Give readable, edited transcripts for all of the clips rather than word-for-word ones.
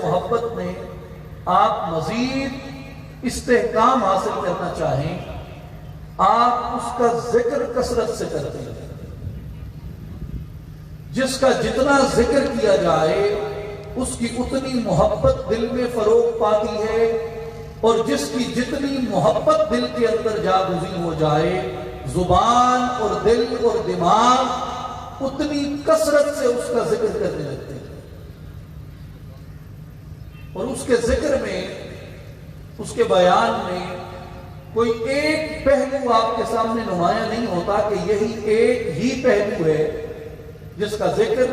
محبت میں آپ مزید استحکام حاصل کرنا چاہیں، آپ اس کا ذکر کثرت سے کرتے ہیں۔ جس کا جتنا ذکر کیا جائے اس کی اتنی محبت دل میں فروغ پاتی ہے، اور جس کی جتنی محبت دل کے اندر جاگزین ہو جائے، زبان اور دل اور دماغ اتنی کثرت سے اس کا ذکر کرنے لگتے ہیں۔ اور اس کے ذکر میں، اس کے بیان میں کوئی ایک پہلو آپ کے سامنے نمایاں نہیں ہوتا کہ یہی ایک ہی پہلو ہے جس کا ذکر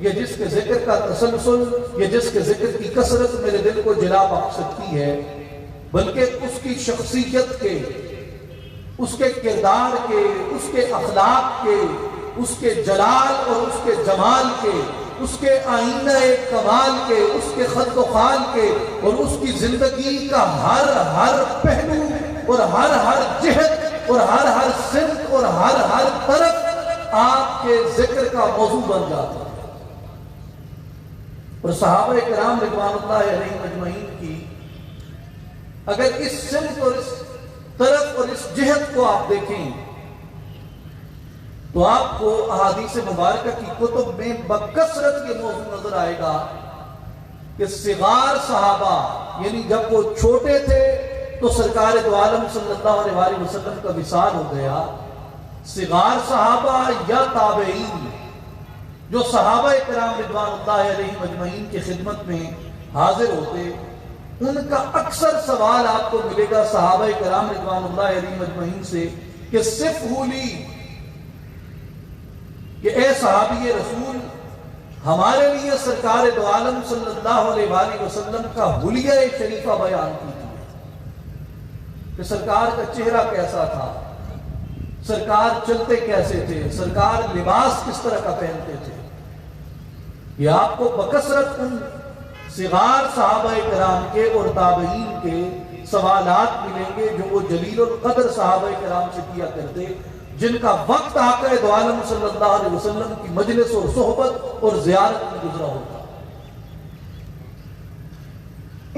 یا جس کے ذکر کا تسلسل یا جس کے ذکر کی کثرت میرے دل کو جلا بخش سکتی ہے، بلکہ اس کی شخصیت کے، اس کے کردار کے، اس کے اخلاق کے، اس کے جلال اور اس کے جمال کے، اس کے آئینہ کمال کے، اس کے خط و خال کے، اور اس کی زندگی کا ہر پہلو اور ہر جہت اور ہر سمت اور ہر طرف آپ کے ذکر کا موضوع بن جاتا ہے۔ اور صحابہ کرام رضوان اللہ علیہم اجمعین کی اگر اس سمت اور اس طرف اور اس جہت کو آپ دیکھیں تو آپ کو احادیث مبارکہ کی کتب میں بکثرت یہ موضوع نظر آئے گا کہ صغار صحابہ، یعنی جب وہ چھوٹے تھے تو سرکار دو عالم صلی اللہ علیہ وسلم کا وصال ہو گیا، صغار صحابہ یا تابعین جو صحابہ کرام رضوان اللہ علیہم اجمعین کی خدمت میں حاضر ہوتے، ان کا اکثر سوال آپ کو ملے گا صحابہ کرام رضوان اللہ علیہم اجمعین سے کہ صفہ لی، کہ اے صحابی رسول ہمارے لیے سرکار دو عالم صلی اللہ علیہ وسلم کا حلیہ شریفہ بیان کیجیے کہ سرکار کا چہرہ کیسا تھا، سرکار چلتے کیسے تھے، سرکار لباس کس طرح کا پہنتے تھے۔ یہ آپ کو بکثرت ان صغار صحابہ کرام کے اور تابعین کے سوالات ملیں گے جو وہ جلیل القدر صحابہ کرام سے کیا کرتے، جن کا وقت آقا دو عالم صلی اللہ علیہ وسلم کی مجلس اور صحبت اور زیارت میں گزرا ہوتا۔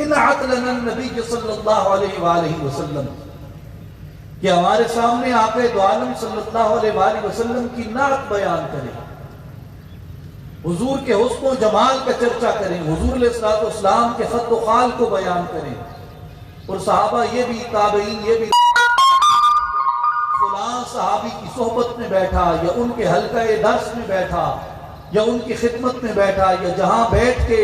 انعت لنا النبی صلی اللہ علیہ وسلم، کہ ہمارے سامنے آقا دو عالم صلی اللہ علیہ وسلم کی نعت بیان کریں، حضور کے حسن و جمال کا چرچا کریں، حضور علیہ السلام کے خط و خال کو بیان کریں، اور صحابہ یہ بھی، تابعین یہ بھی، فلاں صحابی کی صحبت میں بیٹھا یا ان کے حلقہ درس میں بیٹھا یا ان کی خدمت میں بیٹھا یا جہاں بیٹھ کے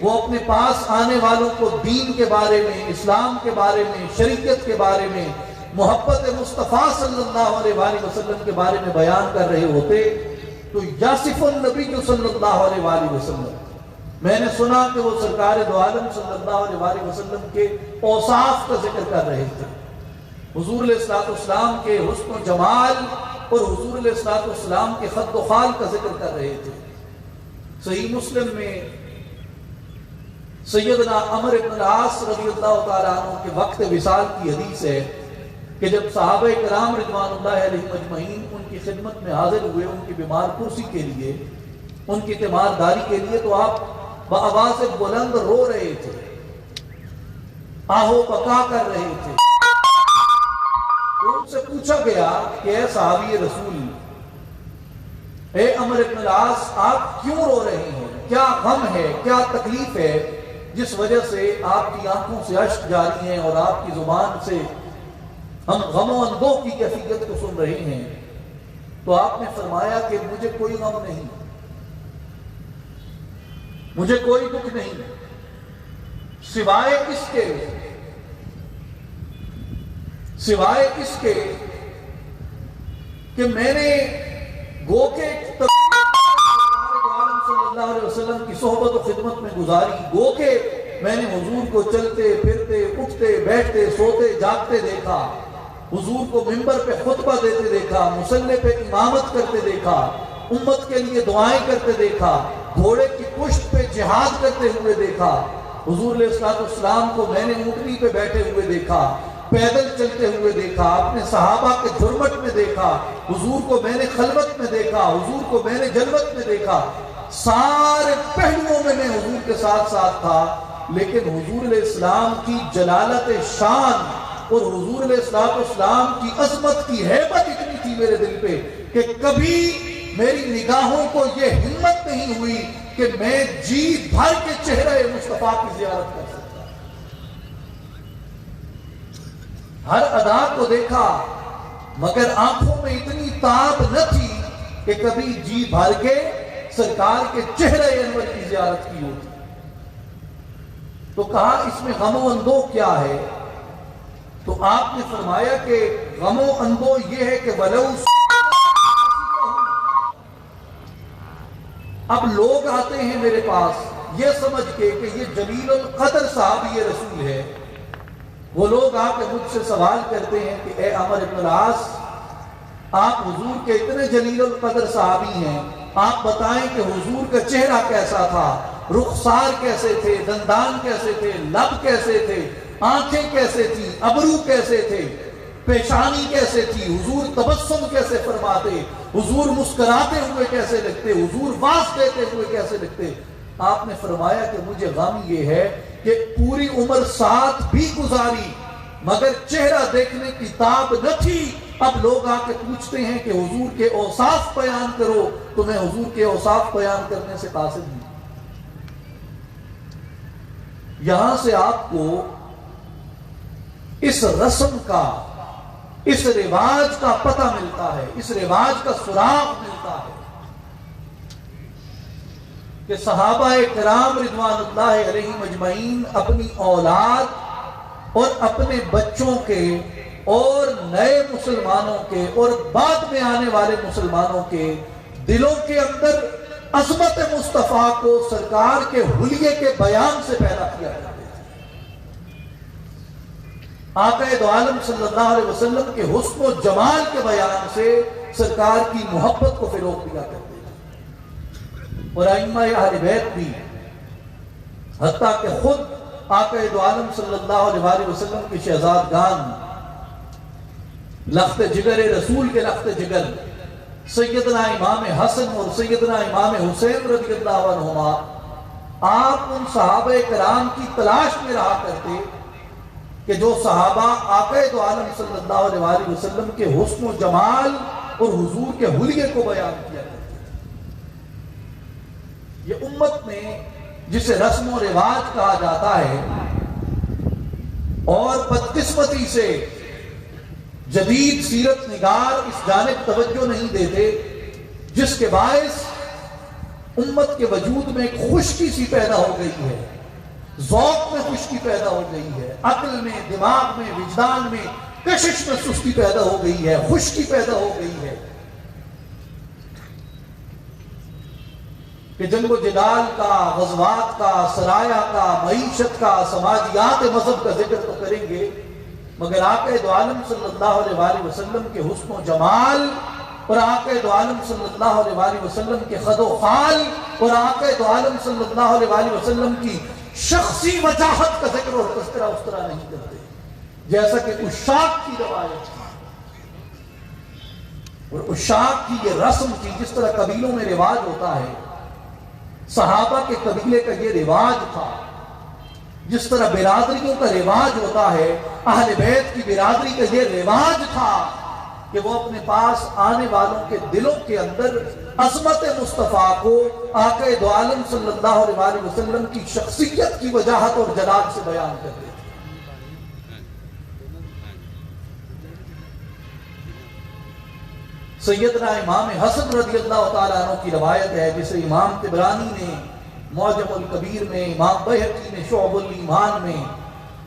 وہ اپنے پاس آنے والوں کو دین کے بارے میں، اسلام کے بارے میں، شریعت کے بارے میں، محبت مصطفیٰ صلی اللہ علیہ وسلم کے بارے میں بیان کر رہے ہوتے تو یاسف النبی صلی اللہ علیہ وسلم، میں نے سنا کہ وہ سرکار دو عالم صلی اللہ علیہ وسلم کے اوصاف کا ذکر کر رہے تھے، حضور علیہ السلام کے حسن و جمال اور حضور علیہ السلام کے خط و خال کا ذکر کر رہے تھے۔ صحیح مسلم میں سیدنا عمر بن العاص رضی اللہ تعالیٰ عنہ کے وقت وصال کی حدیث ہے کہ جب صحابہ کرام رضوان اللہ علیہم اجمعین ان کی خدمت میں حاضر ہوئے ان کی بیمار پرسی کے لیے، ان کی تیمارداری کے لیے، تو آپ بآواز بلند رو رہے تھے، آہو بکا کر رہے تھے۔ ان سے پوچھا گیا کہ اے صحابی رسول، اے عمر بن العاص، آپ کیوں رو رہے ہیں؟ کیا غم ہے، کیا تکلیف ہے جس وجہ سے آپ کی آنکھوں سے اشک جاری ہیں اور آپ کی زبان سے ہم غم و اندوہ کی کیفیت کو سن رہے ہیں؟ تو آپ نے فرمایا کہ مجھے کوئی غم نہیں، مجھے کوئی دکھ نہیں، سوائے اس کے کہ میں نے گو کے صلی اللہ علیہ وسلم کی صحبت و خدمت میں گزاری، گو کہ میں نے حضور کو چلتے پھرتے اٹھتے بیٹھتے سوتے جاگتے دیکھا، حضور کو منبر پہ خطبہ دیتے دیکھا، مصلی پہ امامت کرتے دیکھا، امت کے لیے دعائیں کرتے دیکھا، گھوڑے کی پشت پہ جہاد کرتے ہوئے دیکھا، حضور علیہ السلام کو میں نے اونٹنی پہ بیٹھے ہوئے دیکھا، پیدل چلتے ہوئے دیکھا، اپنے صحابہ کے جھرمٹ میں دیکھا، حضور کو میں نے خلوت میں دیکھا، حضور کو میں نے جلوت میں دیکھا، سارے پہلوؤں میں میں حضور کے ساتھ ساتھ تھا، لیکن حضور علیہ السلام کی جلالت شان اور حضور علیہ السلام کی عظمت کی ہیبت اتنی تھی میرے دل پہ کہ کبھی میری نگاہوں کو یہ ہمت نہیں ہوئی کہ میں جی بھر کے چہرہ مصطفیٰ کی زیارت کر سکتا. ہر ادا کو دیکھا مگر آنکھوں میں اتنی تاب نہ تھی کہ کبھی جی بھر کے سرکار کے چہرہ انور کی زیارت کی ہوتی. تو کہا اس میں غم و اندو کیا ہے؟ تو آپ نے فرمایا کہ غم و اندو یہ ہے کہ ولو اب لوگ آتے ہیں میرے پاس یہ سمجھ کے کہ یہ جلیل القدر صحابی رسول ہے. وہ لوگ آ کے مجھ سے سوال کرتے ہیں کہ اے عمر بن العاص، آپ حضور کے اتنے جلیل القدر صحابی ہیں، آپ بتائیں کہ حضور کا چہرہ کیسا تھا، رخسار کیسے تھے، دندان کیسے تھے، لب کیسے تھے، آنکھیں کیسے تھی، ابرو کیسے تھے، پیشانی کیسے تھی، حضور تبسم کیسے فرماتے، حضور مسکراتے ہوئے کیسے لگتے، حضور واس دیتے ہوئے کیسے لگتے. آپ نے فرمایا کہ مجھے غم یہ ہے کہ پوری عمر ساتھ بھی گزاری مگر چہرہ دیکھنے کی تاب نہ تھی. اب لوگ آ کے پوچھتے ہیں کہ حضور کے اوصاف بیان کرو تو میں حضور کے اوصاف بیان کرنے سے قاصر ہوں. یہاں سے آپ کو اس رسم کا، اس رواج کا پتہ ملتا ہے، اس رواج کا سراغ ملتا ہے کہ صحابہ کرام رضوان اللہ علیہم اجمعین اپنی اولاد اور اپنے بچوں کے اور نئے مسلمانوں کے اور بعد میں آنے والے مسلمانوں کے دلوں کے اندر عظمت مصطفیٰ کو سرکار کے حلیے کے بیان سے پیدا کیا کرتے تھے. آقا دو عالم صلی اللہ علیہ وسلم کے حسن و جمال کے بیان سے سرکار کی محبت کو فروغ دیا کرتے تھے. اور ائمہ اہل بیت بھی حتیٰ کہ خود آقا دو عالم صلی اللہ علیہ وسلم کی شہزادگان لخت جگر رسول کے لخت جگر سیدنا امام حسن اور سیدنا امام حسین رضی اللہ عنہما، آپ ان صحابہ کرام کی تلاش میں رہا کرتے کہ جو صحابہ آقا دو عالم صلی اللہ علیہ وسلم کے حسن و جمال اور حضور کے حلیے کو بیان کیا کرتے. یہ امت میں جسے رسم و رواج کہا جاتا ہے اور بدقسمتی سے جدید سیرت نگار اس جانب توجہ نہیں دیتے، جس کے باعث امت کے وجود میں ایک خشکی سی پیدا ہو گئی ہے، ذوق میں خشکی پیدا ہو گئی ہے، عقل میں، دماغ میں، وجدان میں کشش میں سستی پیدا ہو گئی ہے، خشکی پیدا ہو گئی ہے کہ جنگ و جدال کا، غزوات کا، سرایہ کا، معیشت کا، سماجیات مذہب کا ذکر تو کریں گے مگر آقا دو عالم صلی اللہ علیہ وسلم کے حسن و جمال اور آقا دو عالم صلی اللہ علیہ وسلم کے خد و خال اور آقا دو عالم صلی اللہ علیہ وسلم کی شخصی وجاہت کا ذکر اور تذکرہ اس طرح نہیں کرتے جیسا کہ عشاق کی روایت تھی اور عشاق کی یہ رسم تھی. جس طرح قبیلوں میں رواج ہوتا ہے، صحابہ کے قبیلے کا یہ رواج تھا. جس طرح برادریوں کا رواج ہوتا ہے، اہل بیت کی برادری کا یہ رواج تھا کہ وہ اپنے پاس آنے والوں کے دلوں کے اندر عظمت مصطفیٰ کو آقا دو عالم صلی اللہ علیہ وسلم کی شخصیت کی وجاہت اور جلال سے بیان کرتے تھے. سیدنا امام حسن رضی اللہ تعالیٰ عنہ کی روایت ہے جسے امام طبرانی نے معجم الکبیر میں، امام بہقی نے شعب الایمان میں،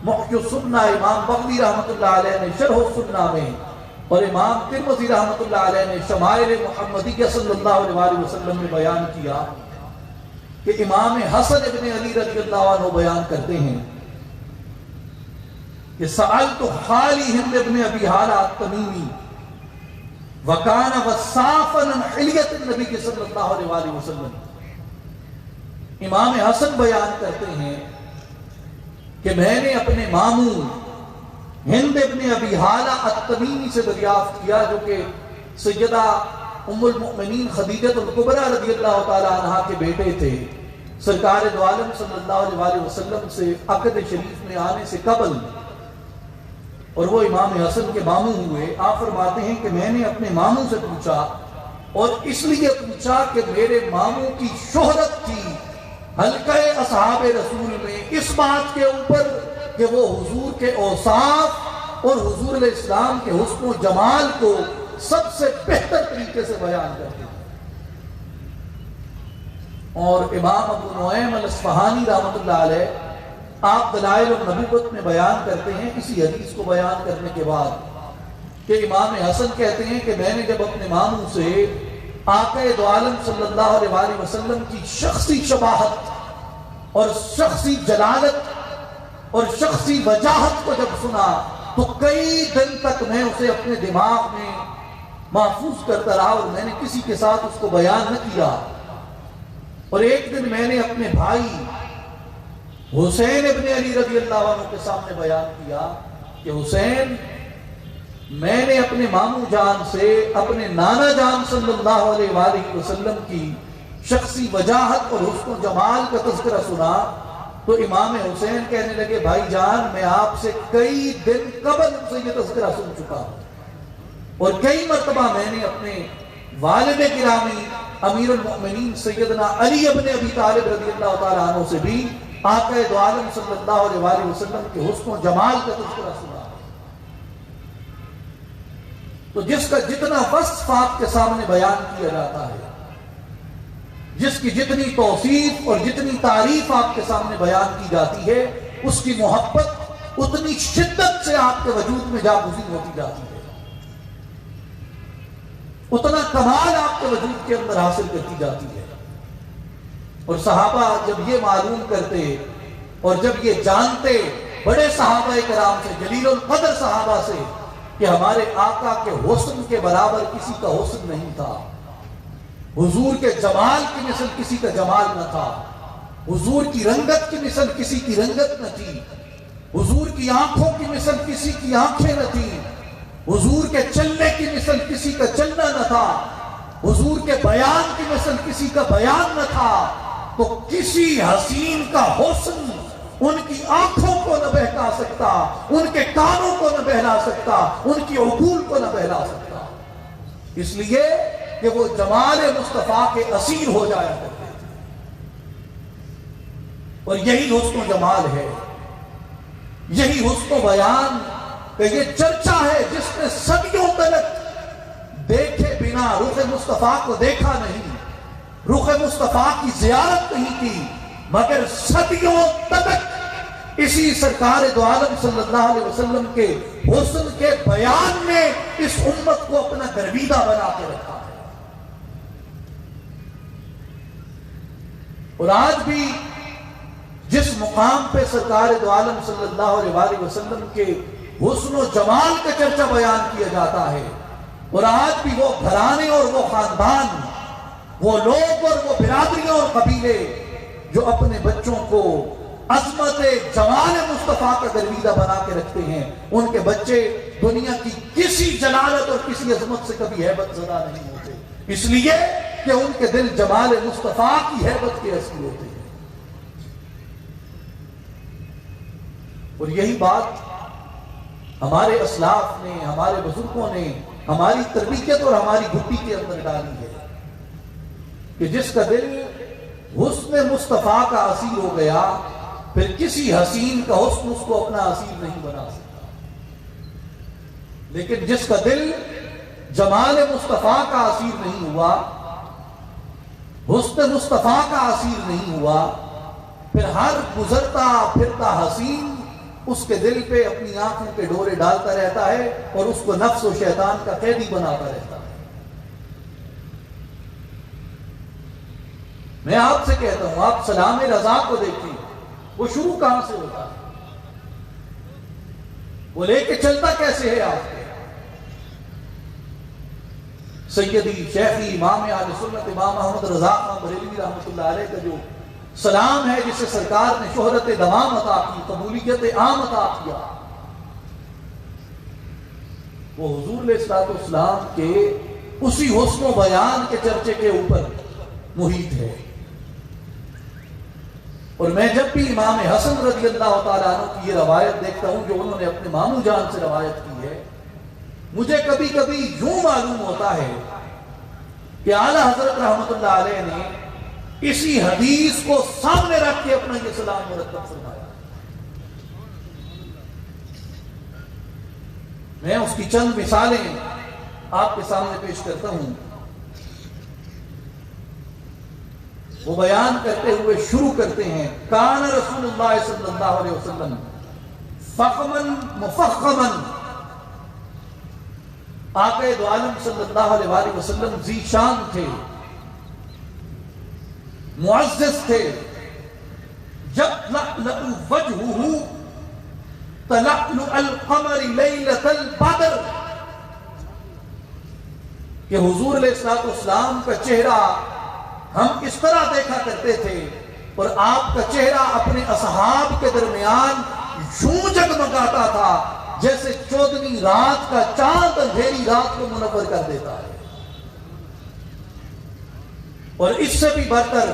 محی السنہ امام بغوی رحمۃ اللہ علیہ نے شرح السنہ میں اور امام ترمذی رحمۃ اللہ علیہ نے شمائل محمدیہ صلی اللہ علیہ وسلم میں بیان کیا کہ امام حسن ابن علی رضی اللہ عنہ بیان کرتے ہیں کہ سألت خالی ہند ابن ابی حالہ التمیمی وکان وصافا حلیت النبی صلی اللہ علیہ وسلم. امام حسن بیان کرتے ہیں کہ میں نے اپنے ماموں ہند ابن ابی حالہ التمیمی سے دریافت کیا جو کہ سیدہ ام المؤمنین خدیجہ الکبریٰ رضی اللہ تعالی عنہا کے بیٹے تھے. سرکار دو عالم صلی اللہ علیہ وسلم سے عقد شریف میں آنے سے قبل، اور وہ امام حسن کے ماموں ہوئے، آپ فرماتے ہیں کہ میں نے اپنے ماموں سے پوچھا، اور اس لیے پوچھا کہ میرے ماموں کی شہرت تھی حلقہ اصحاب رسول میں اس بات کے اوپر کہ وہ حضور کے اوصاف اور حضور علیہ السلام کے حسن و جمال کو سب سے بہتر طریقے سے بیان کرتے ہیں۔ اور امام ابو نعیم الاصفہانی رحمۃ اللہ علیہ آپ دلائل النبوت میں بیان کرتے ہیں اسی حدیث کو بیان کرنے کے بعد کہ امام حسن کہتے ہیں کہ میں نے جب اپنے ماموں سے آقا دو عالم صلی اللہ علیہ وسلم کی شخصی شباہت اور شخصی جلالت اور شخصی وجاہت کو جب سنا تو کئی دن تک میں اسے اپنے دماغ میں محفوظ کرتا رہا اور میں نے کسی کے ساتھ اس کو بیان نہ کیا۔ اور ایک دن میں نے اپنے بھائی حسین ابن علی رضی اللہ عنہ کے سامنے بیان کیا کہ حسین، میں نے اپنے ماموں جان سے اپنے نانا جان صلی اللہ علیہ وآلہ وسلم کی شخصی وجاہت اور حسن و جمال کا تذکرہ سنا تو امام حسین کہنے لگے بھائی جان، میں آپ سے کئی دن قبل سے یہ تذکرہ سن چکا ہوں، اور کئی مرتبہ میں نے اپنے والد گرامی امیر المؤمنین سیدنا علی ابن ابی طالب رضی اللہ تعالیٰ عنہ سے بھی آقا دو عالم صلی اللہ علیہ وآلہ وسلم کے حسن و جمال کا تذکرہ سنا۔ تو جس کا جتنا وصف آپ کے سامنے بیان کیا جاتا ہے، جس کی جتنی توصیف اور جتنی تعریف آپ کے سامنے بیان کی جاتی ہے، اس کی محبت اتنی شدت سے آپ کے وجود میں جاگزین ہوتی جاتی ہے، اتنا کمال آپ کے وجود کے اندر حاصل کرتی جاتی ہے۔ اور صحابہ جب یہ معلوم کرتے اور جب یہ جانتے بڑے صحابہ کرام سے، جلیل القدر صحابہ سے، کہ ہمارے آقا کے حسن کے برابر کسی کا حسن نہیں تھا، حضور کے جمال کی مثل کسی کا جمال نہ تھا، حضور کی رنگت کی مثل کسی کی رنگت نہ تھی، حضور کی آنکھوں کی مثل کسی کی آنکھیں نہ تھی، حضور کے چلنے کی مثل کسی کا چلنا نہ تھا، حضور کے بیان کی مثل کسی کا بیان نہ تھا، تو کسی حسین کا حسن ان کی آنکھوں کو نہ بہلا سکتا، ان کے کانوں کو نہ بہلا سکتا، ان کی عقول کو نہ بہلا سکتا، اس لیے کہ وہ جمال مصطفیٰ کے اسیر ہو جایا کرتے تھے۔ اور یہی حسن و جمال ہے، یہی حسن و بیان کہ یہ چرچا ہے جس نے صدیوں تک دیکھے بنا رخ مصطفیٰ کو دیکھا نہیں، رخ مصطفیٰ کی زیارت نہیں کی، مگر صدیوں تک اسی سرکار دو عالم صلی اللہ علیہ وسلم کے حسن کے بیان نے اس امت کو اپنا گرویدہ بنا کے رکھا ہے۔ اور آج بھی جس مقام پہ سرکار دو عالم صلی اللہ علیہ وسلم کے حسن و جمال کا چرچا بیان کیا جاتا ہے، اور آج بھی وہ گھرانے اور وہ خاندان، وہ لوگ اور وہ برادریاں اور قبیلے جو اپنے بچوں کو عظمت جمال مصطفیٰ کا گرویدہ بنا کے رکھتے ہیں، ان کے بچے دنیا کی کسی جلالت اور کسی عظمت سے کبھی ہیبت زدہ نہیں ہوتے، اس لیے کہ ان کے دل جمال مصطفیٰ کی ہیبت کے اسیر ہوتے ہیں۔ اور یہی بات ہمارے اسلاف نے، ہمارے بزرگوں نے ہماری تربیت اور ہماری گھٹی کے اندر ڈالی ہے کہ جس کا دل حسن مصطفیٰ کا اسیر ہو گیا، پھر کسی حسین کا حسن اس کو اپنا اسیر نہیں بنا سکتا، لیکن جس کا دل جمال مصطفیٰ کا اسیر نہیں ہوا، حسن مصطفیٰ کا اسیر نہیں ہوا، پھر ہر گزرتا پھرتا حسین اس کے دل پہ اپنی آنکھوں کے ڈورے ڈالتا رہتا ہے اور اس کو نفس و شیطان کا قیدی بناتا رہتا ہے۔ میں آپ سے کہتا ہوں، آپ سلام رضا کو دیکھیں، وہ شروع کہاں سے ہوتا ہے، وہ لے کے چلتا کیسے ہے آپ کے؟ سیدی شیخی امام اہل سنت امام محمد رضا خان بریلوی رحمۃ اللہ علیہ کا جو سلام ہے، جسے سرکار نے شہرت دوام عطا کی، قبولیت عام عطا کیا، وہ حضور علیہ السلام کے اسی حسن و بیان کے چرچے کے اوپر محیط ہے۔ اور میں جب بھی امام حسن رضی اللہ تعالیٰ عنہ کی یہ روایت دیکھتا ہوں جو انہوں نے اپنے ماموں جان سے روایت کی ہے، مجھے کبھی کبھی یوں معلوم ہوتا ہے کہ اعلیٰ حضرت رحمت اللہ علیہ نے اسی حدیث کو سامنے رکھ کے اپنا یہ سلام مرتب فرمایا۔ میں اس کی چند مثالیں آپ کے سامنے پیش کرتا ہوں۔ وہ بیان کرتے ہوئے شروع کرتے ہیں، کان رسول اللہ صلی اللہ علیہ وسلم فخمن مفخمن، آقا دو عالم صلی اللہ علیہ وسلم ذی شان تھے، معزز تھے، یطلأ وجہہ تلألؤ القمر لیلۃ البدر، کہ حضور علیہ السلام کا چہرہ ہم اس طرح دیکھا کرتے تھے اور آپ کا چہرہ اپنے اصحاب کے درمیان یوں جگمگاتا تھا جیسے 14ویں رات کا چاند اندھیری رات کو منور کر دیتا ہے۔ اور اس سے بھی برتر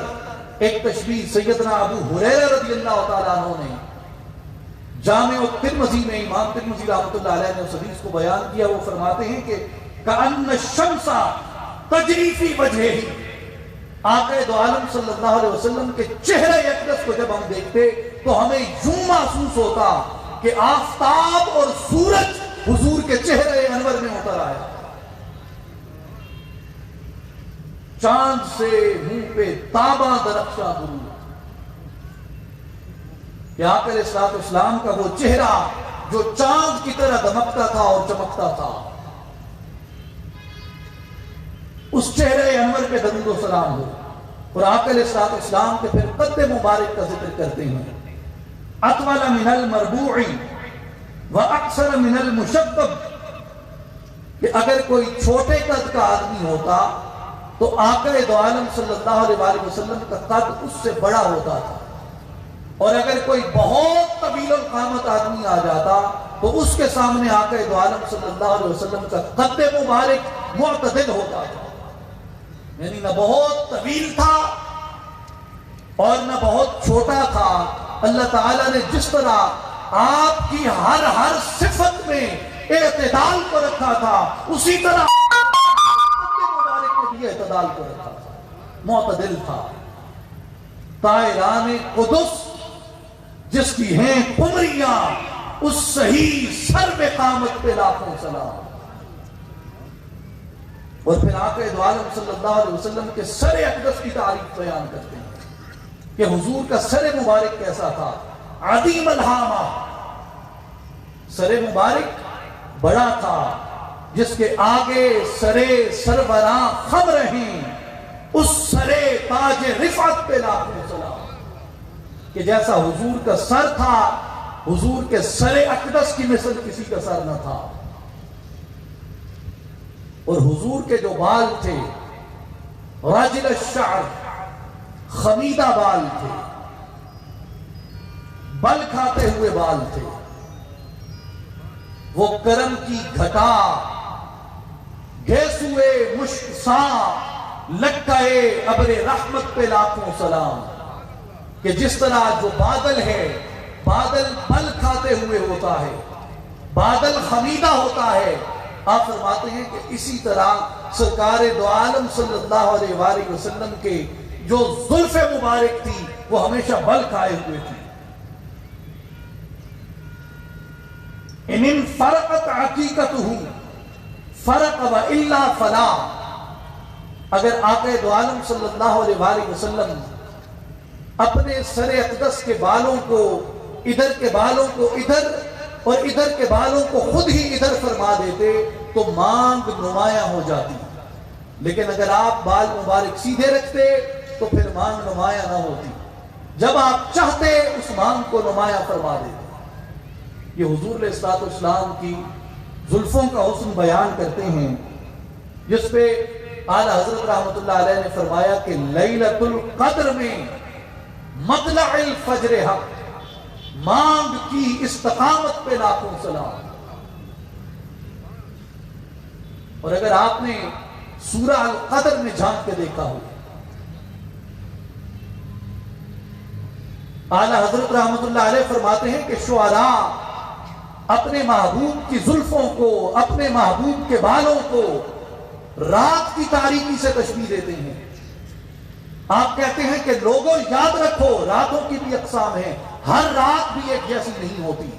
ایک تشبیہ سیدنا ابو ہریرہ رضی اللہ تعالیٰ عنہ نے جامع الترمذی میں امام ترمذی رحمۃ اللہ علیہ نے اس حدیث کو بیان کیا۔ وہ فرماتے ہیں کہ کأن الشمس تجری فی وجہہ، آقا دو عالم صلی اللہ علیہ وسلم کے چہرہ اقدس کو جب ہم دیکھتے تو ہمیں یوں محسوس ہوتا کہ آفتاب اور سورج حضور کے چہرہ انور میں اتر آیا، چاند سے منہ پہ تاباں درخشاں درود، کہ آقا علیہ السلام کا وہ چہرہ جو چاند کی طرح دمکتا تھا اور چمکتا تھا، اس چہرے انور پہ درود و سلام ہو۔ اور آقا علیہ السلام کے پھر قد مبارک کا ذکر کرتے ہیں، اطول من المربوع واکثر من المشبب، کہ اگر کوئی چھوٹے قد کا آدمی ہوتا تو آقا دو عالم صلی اللہ علیہ وسلم کا قد اس سے بڑا ہوتا تھا، اور اگر کوئی بہت طویل القامت آدمی آ جاتا تو اس کے سامنے آقا دو عالم صلی اللہ علیہ وسلم کا قد مبارک معتدل ہوتا تھا، یعنی نہ بہت طویل تھا اور نہ بہت چھوٹا تھا۔ اللہ تعالیٰ نے جس طرح آپ کی ہر صفت میں اعتدال کو رکھا تھا، اسی طرح مبارک نے بھی اعتدال کو رکھا تھا، معتدل تھا۔ طائران قدس جس کی ہیں قمریاں، اس صحیح سر بے قامت پہ لاکھوں سلام۔ اور پھر آقا دو عالم صلی اللہ علیہ وسلم کے سر اقدس کی تعریف بیان کرتے ہیں کہ حضور کا سر مبارک کیسا تھا، عظیم الہامہ، سر مبارک بڑا تھا جس کے آگے سرے سربراں خم رہیں، اس سرے تاج رفعت پہ لاکھوں سلام، کہ جیسا حضور کا سر تھا، حضور کے سر اقدس کی مثل کسی کا سر نہ تھا۔ اور حضور کے جو بال تھے راجل الشعر، خمیدہ بال تھے، بل کھاتے ہوئے بال تھے، وہ کرم کی گھٹا گھیسوئے مشک ساں لٹکائے ابر رحمت پہ لاکھوں سلام، کہ جس طرح جو بادل ہے، بادل بل کھاتے ہوئے ہوتا ہے، بادل خمیدہ ہوتا ہے، آپ فرماتے ہیں کہ اسی طرح سرکار دو عالم صلی اللہ علیہ وآلہ وسلم کے جو زلف مبارک تھی وہ ہمیشہ بل کھائے ہوئے تھی۔ ان فرقت عقیقتہ فرق و الا فلا، اگر آقا دو عالم صلی اللہ علیہ وآلہ وسلم اپنے سر اقدس کے بالوں کو، ادھر کے بالوں کو ادھر اور ادھر کے بالوں کو خود ہی ادھر فرما دیتے تو مانگ نمایاں ہو جاتی، لیکن اگر آپ بال مبارک سیدھے رکھتے تو پھر مانگ نمایاں نہ ہوتی، جب آپ چاہتے اس مانگ کو نمایاں فرما دیتے۔ یہ حضور علیہ السلام کی زلفوں کا حسن بیان کرتے ہیں، جس پہ اعلیٰ حضرت رحمت اللہ علیہ نے فرمایا کہ لیلۃ القدر میں مطلع الفجر حق، مانگ کی استقامت پہ لاکھوں سلام۔ اور اگر آپ نے سورہ القدر میں جھانک کے دیکھا ہو اعلی حضرت رحمت اللہ علیہ فرماتے ہیں کہ شعراء اپنے محبوب کی زلفوں کو، اپنے محبوب کے بالوں کو رات کی تاریکی سے تشبیہ دیتے ہیں۔ آپ کہتے ہیں کہ لوگوں یاد رکھو راتوں کی بھی اقسام ہیں، ہر رات بھی ایک جیسی نہیں ہوتی۔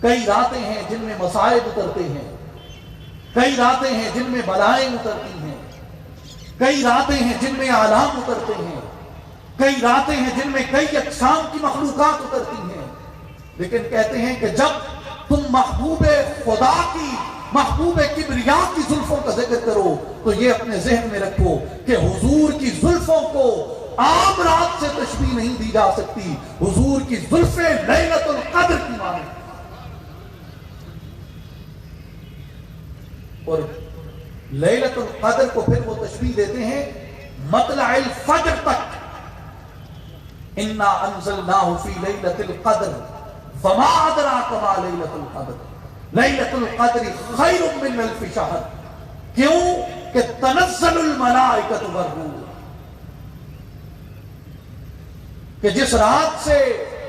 کئی راتیں ہیں جن میں مصائب اترتے ہیں، کئی راتیں ہیں جن میں بلائیں اترتی ہیں، کئی راتیں ہیں جن میں آلام اترتے ہیں، کئی راتیں ہیں جن میں کئی اقسام کی مخلوقات اترتی ہیں۔ لیکن کہتے ہیں کہ جب تم محبوب خدا کی، محبوب کبریا کی زلفوں کا ذکر کرو تو یہ اپنے ذہن میں رکھو کہ حضور کی زلفوں کو عام رات سے تشبیہ نہیں دی جا سکتی، حضور کی زلفیں لیلۃ القدر کی مانند۔ اور لیلۃ القدر کو پھر وہ تشبیہ دیتے ہیں مطلع الفجر تک۔ انا انزلناہ فی لیلۃ القدر فما ادراک ما لیلۃ القدر لیلۃ القدر خیر من الف شہر۔ کیوں کہ تنزل الملائکۃ والروح، کہ جس رات سے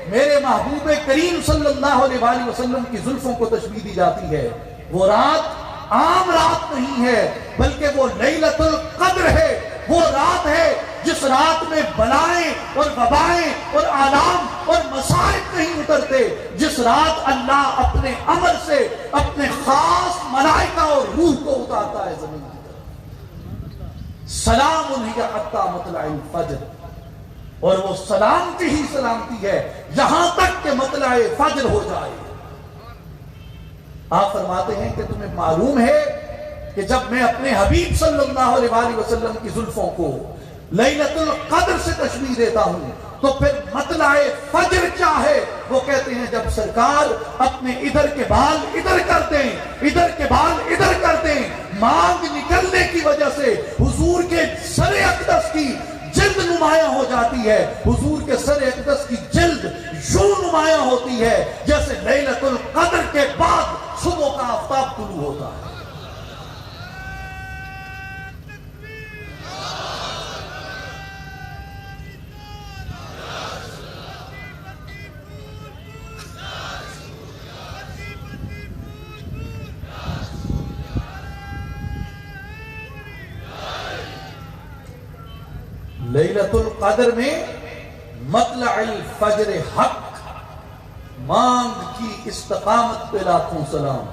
میرے محبوب کریم صلی اللہ علیہ وآلہ وسلم کی زلفوں کو تشبیہ دی جاتی ہے، وہ رات عام رات نہیں ہے بلکہ وہ لیلۃ القدر ہے۔ وہ رات ہے جس رات میں بلائیں اور وبائیں اور آلام اور مصائب نہیں اترتے، جس رات اللہ اپنے امر سے اپنے خاص ملائکہ اور روح کو اتارتا ہے زمین کی طرف۔ سلام ہی حتی مطلع الفجر، اور وہ سلامتی ہی سلامتی ہے یہاں تک کہ مطلع فجر ہو جائے۔ آپ فرماتے ہیں کہ تمہیں معلوم ہے کہ جب میں اپنے حبیب صلی اللہ علیہ وآلہ وسلم کی زلفوں کو لیلۃ القدر سے تشبیہ دیتا ہوں تو پھر مطلع فجر کیا ہے؟ وہ کہتے ہیں جب سرکار اپنے ادھر کے بال ادھر کر دیں، ادھر کے بال ادھر کر دیں، مانگ نکلنے کی وجہ سے حضور کے سر اقدس کی جلد نمایاں ہو جاتی ہے۔ حضور کے سر اقدس کی جلد یوں نمایاں ہوتی ہے جیسے لیلۃ القدر کے بعد صبح کا آفتاب طلوع ہوتا ہے۔ لیلۃ القدر میں مطلع الفجر حق، مانگ کی استقامت پہ لاکھوں سلام۔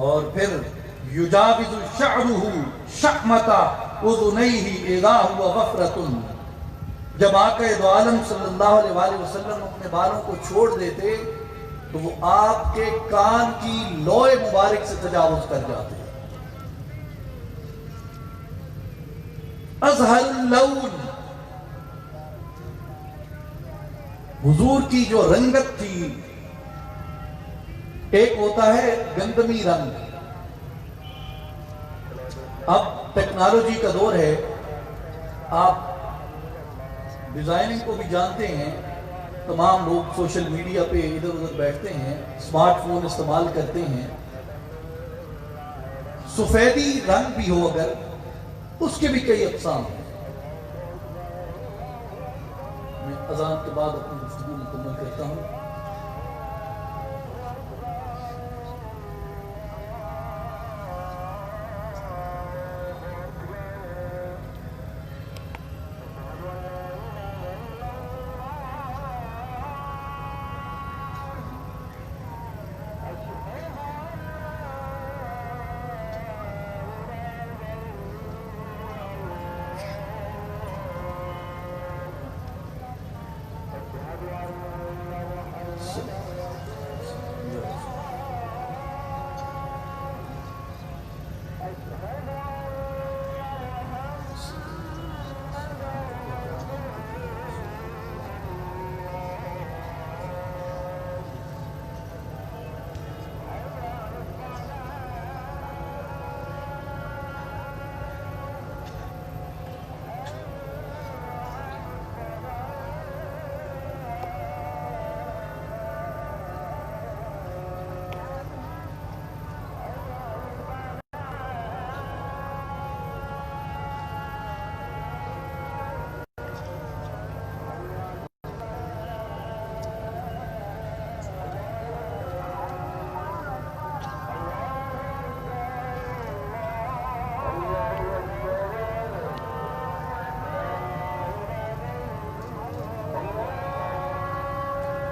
اور پھر یجاوز شعرہ شحمۃ اذنیہ اذا ہوا غفرۃ، جب آقا دو عالم صلی اللہ علیہ وآلہ وسلم اپنے بالوں کو چھوڑ دیتے تو وہ آپ کے کان کی لوح مبارک سے تجاوز کر جاتے۔ ازہر اللون، حضور کی جو رنگت تھی، ایک ہوتا ہے گندمی رنگ۔ اب ٹیکنالوجی کا دور ہے، آپ ڈیزائننگ کو بھی جانتے ہیں، تمام لوگ سوشل میڈیا پہ ادھر ادھر بیٹھتے ہیں، اسمارٹ فون استعمال کرتے ہیں۔ سفیدی رنگ بھی ہو اگر، اس کے بھی کئی اقسام ہیں۔ میں اذان کے بعد اپنی گفتگو مکمل کرتا ہوں۔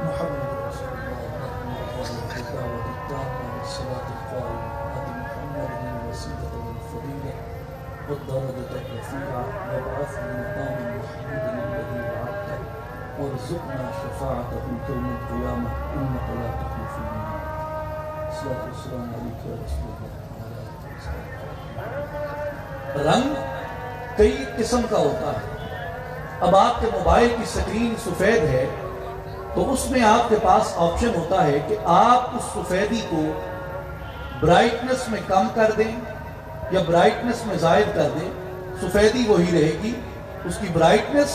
محمد رسول الله الدعوة التامة والصلاة القائمة آت محمد الوسيلة والفضيلة والدرجة الرفيعة وابعثه مقاما محمودا الذي وعدته وارزقنا شفاعته يوم القيامة إنك لا تخلف الميعاد. الصلاة والسلام عليك يا رسول الله وعلى آله وصحبه. رنگ کئی قسم کا ہوتا ہے. اب آپ کے موبائل کی سکرین سفید ہے تو اس میں آپ کے پاس آپشن ہوتا ہے کہ آپ اس سفیدی کو برائٹنس میں کم کر دیں یا برائٹنس میں زائد کر دیں. سفیدی وہی رہے گی, اس کی برائٹنس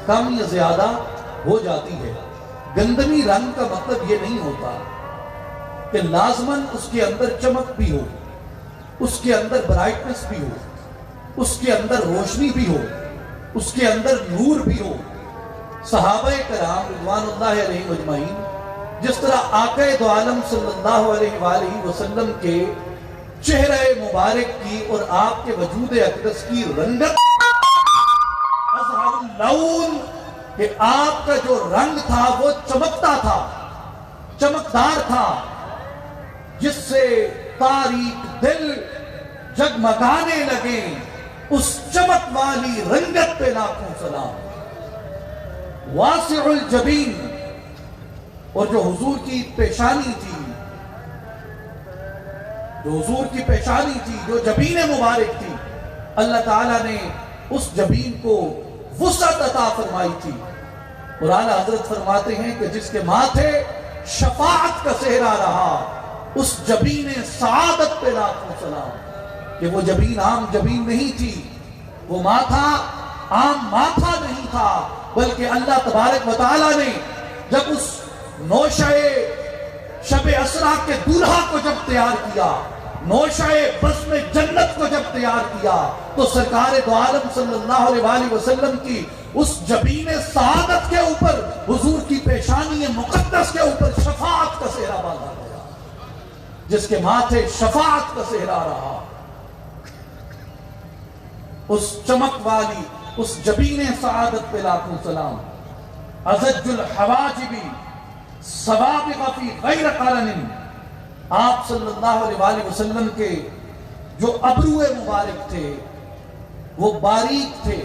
کم یا زیادہ ہو جاتی ہے. گندمی رنگ کا مطلب یہ نہیں ہوتا کہ لازماً اس کے اندر چمک بھی ہو, اس کے اندر برائٹنس بھی ہو, اس کے اندر روشنی بھی ہو, اس کے اندر نور بھی ہو. صحابہ کرام رضوان اللہ علیہ اجمعین جس طرح آقا دو عالم صلی اللہ علیہ وآلہ وسلم کے چہرہ مبارک کی اور آپ کے وجود اقدس کی رنگت اظہار اللون کہ آپ کا جو رنگ تھا وہ چمکتا تھا, چمکدار تھا, جس سے تاریک دل جگمگانے لگے. اس چمک والی رنگت پہ لاکھوں سلام. واسع الجبین, اور جو حضور کی پیشانی تھی, جو حضور کی پیشانی تھی, جو جبین مبارک تھی, اللہ تعالیٰ نے اس جبین کو وسعت عطا فرمائی تھی. اور اعلیٰ حضرت فرماتے ہیں کہ جس کے ماتھے شفاعت کا صحرا رہا, اس جبین سعادت پہ لاکھوں سلام. کہ وہ جبین عام جبین نہیں تھی, وہ ماتھا عام ماتھا نہیں تھا, بلکہ اللہ تبارک و تعالیٰ نے جب اس نوشہ شب اسرا کے دولہا کو جب تیار کیا, نوشہ بزم جنت کو جب تیار کیا, تو سرکار دو عالم صلی اللہ علیہ وآلہ وسلم کی اس جبین سعادت کے اوپر, حضور کی پیشانی مقدس کے اوپر شفاعت کا صحرا باندھا گیا. جس کے ماتھے شفاعت کا صحرا رہا, اس چمک والی اس جبین سعادت پہ لاکھوں سلام. ازج الحواجبی سوابق فی غیر قرن, آپ صلی اللہ علیہ وآلہ وسلم کے جو ابرو مبارک تھے وہ باریک تھے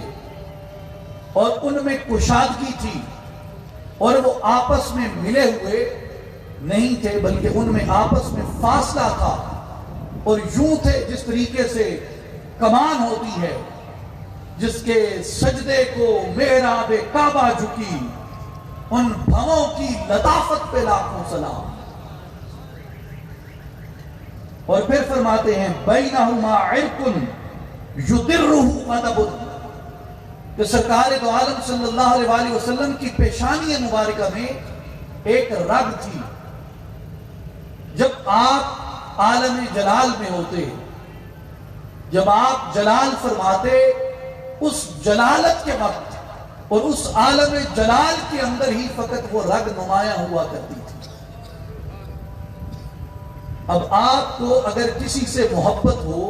اور ان میں کشادگی تھی, اور وہ آپس میں ملے ہوئے نہیں تھے بلکہ ان میں آپس میں فاصلہ تھا, اور یوں تھے جس طریقے سے کمان ہوتی ہے جس کے سجدے کو محراب کعبہ جھکی. ان بھووں کی لطافت پہ لاکھوں سلام. اور پھر فرماتے ہیں بینہما عرق یدرہ غضب, کہ سرکار دو عالم صلی اللہ علیہ وآلہ وسلم کی پیشانی مبارکہ میں ایک رگ تھی. جب آپ عالم جلال میں ہوتے, جب آپ جلال فرماتے, اس جلالت کے وقت اور اس عالم جلال کے اندر ہی فقط وہ رگ نمایاں ہوا کرتی تھی. اب آپ کو اگر کسی سے محبت ہو,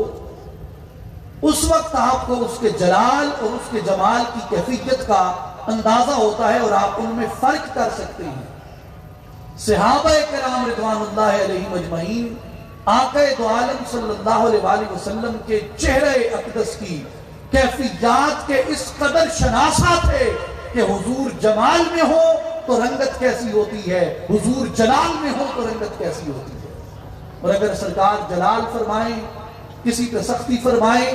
اس وقت آپ کو اس کے جلال اور اس کے جمال کی کیفیت کا اندازہ ہوتا ہے, اور آپ ان میں فرق کر سکتے ہیں. صحابہ کرام رضوان اللہ علیہم اجمعین آقا دو عالم صلی اللہ علیہ وآلہ وسلم کے چہرہ اقدس کی کیفیات کے اس قدر شناسا تھے کہ حضور جمال میں ہو تو رنگت کیسی ہوتی ہے, حضور جلال میں ہو تو رنگت کیسی ہوتی ہے. اور اگر سرکار جلال فرمائیں, کسی پہ سختی فرمائیں,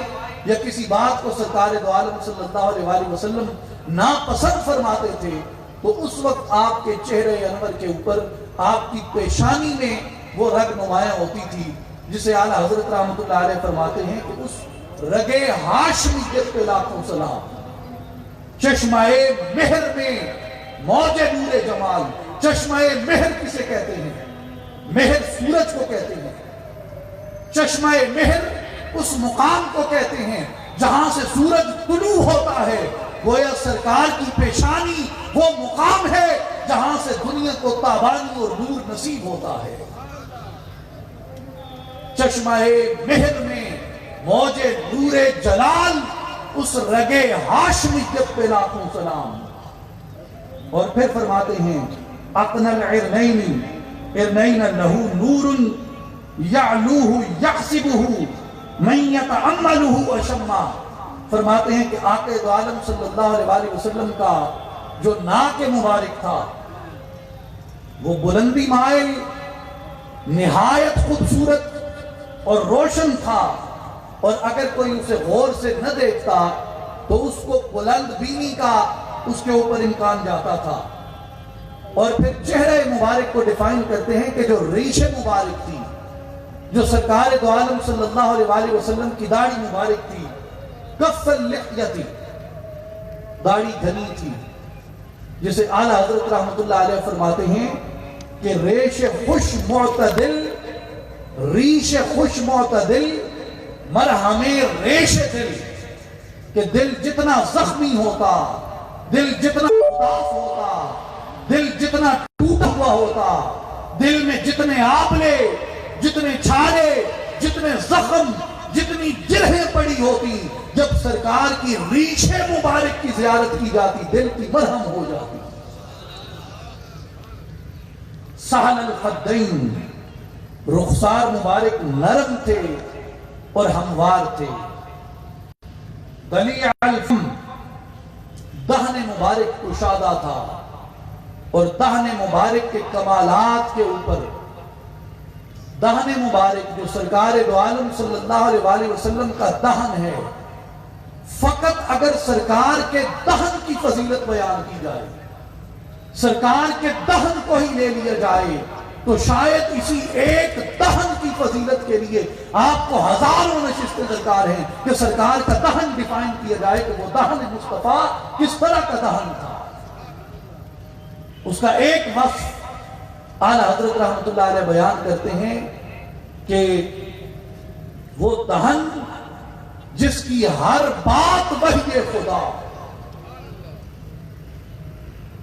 یا کسی بات کو سرکار دو عالم صلی اللہ علیہ وآلہ وسلم ناپسند فرماتے تھے, تو اس وقت آپ کے چہرے انور کے اوپر, آپ کی پیشانی میں وہ رگ نمایاں ہوتی تھی, جسے اعلیٰ حضرت رحمۃ اللہ علیہ فرماتے ہیں کہ اس رگے ہاشمیت پہ لاکھوں سلام. چشمہ مہر میں موج نور جمال. چشمہ مہر کسے کہتے ہیں؟ مہر سورج کو کہتے ہیں. چشمہ مہر اس مقام کو کہتے ہیں جہاں سے سورج طلوع ہوتا ہے. گویا سرکار کی پیشانی وہ مقام ہے جہاں سے دنیا کو تابانی اور نور نصیب ہوتا ہے. چشمہ مہر میں موج نور جلال, اس رگے ہاشمیت پہ لاکھوں سلام. اور پھر فرماتے ہیں اقنى العرنین ارنین لہو نور یعلوہ یحسبہ من یتعملہ اشما. فرماتے ہیں کہ آقا دو عالم صلی اللہ علیہ وآلہ وسلم کا جو ناک مبارک تھا وہ بلندی مائل نہایت خوبصورت اور روشن تھا، اور اگر کوئی اسے غور سے نہ دیکھتا تو اس کو بلند بینی کا اس کے اوپر امکان جاتا تھا. اور پھر چہرہ مبارک کو ڈیفائن کرتے ہیں کہ جو ریش مبارک تھی، جو سرکار دو عالم صلی اللہ علیہ وآلہ وسلم کی داڑھی مبارک تھی، کف اللحیہ، داڑھی گھنی تھی، جسے اعلیٰ حضرت رحمت اللہ علیہ فرماتے ہیں کہ ریش خوش معتدل، ریش خوش معتدل مرہم ریش دل، کہ دل جتنا زخمی ہوتا، دل جتنا اداس ہوتا، دل جتنا ٹوٹا ہوا ہوتا، دل میں جتنے آبلے، جتنے چھالے، جتنے زخم، جتنی جرہیں پڑی ہوتی، جب سرکار کی ریش مبارک کی زیارت کی جاتی دل کی مرہم ہو جاتی. سہل الخدین، رخسار مبارک نرم تھے اور ہموار تھے. دلیع الفم، دہن مبارک کشادہ تھا، اور دہن مبارک کے کمالات کے اوپر دہن مبارک جو سرکار دو عالم صلی اللہ علیہ وآلہ وسلم کا دہن ہے، فقط اگر سرکار کے دہن کی فضیلت بیان کی جائے، سرکار کے دہن کو ہی لے لیا جائے، تو شاید اسی ایک دہن کی فضیلت کے لیے آپ کو ہزاروں نشستیں درکار ہیں کہ سرکار کا دہن ڈیفائن کیا جائے کہ وہ دہن مصطفیٰ کس طرح کا دہن تھا. اس کا ایک وصف اعلیٰ حضرت رحمت اللہ علیہ بیان کرتے ہیں کہ وہ دہن جس کی ہر بات وحی خدا،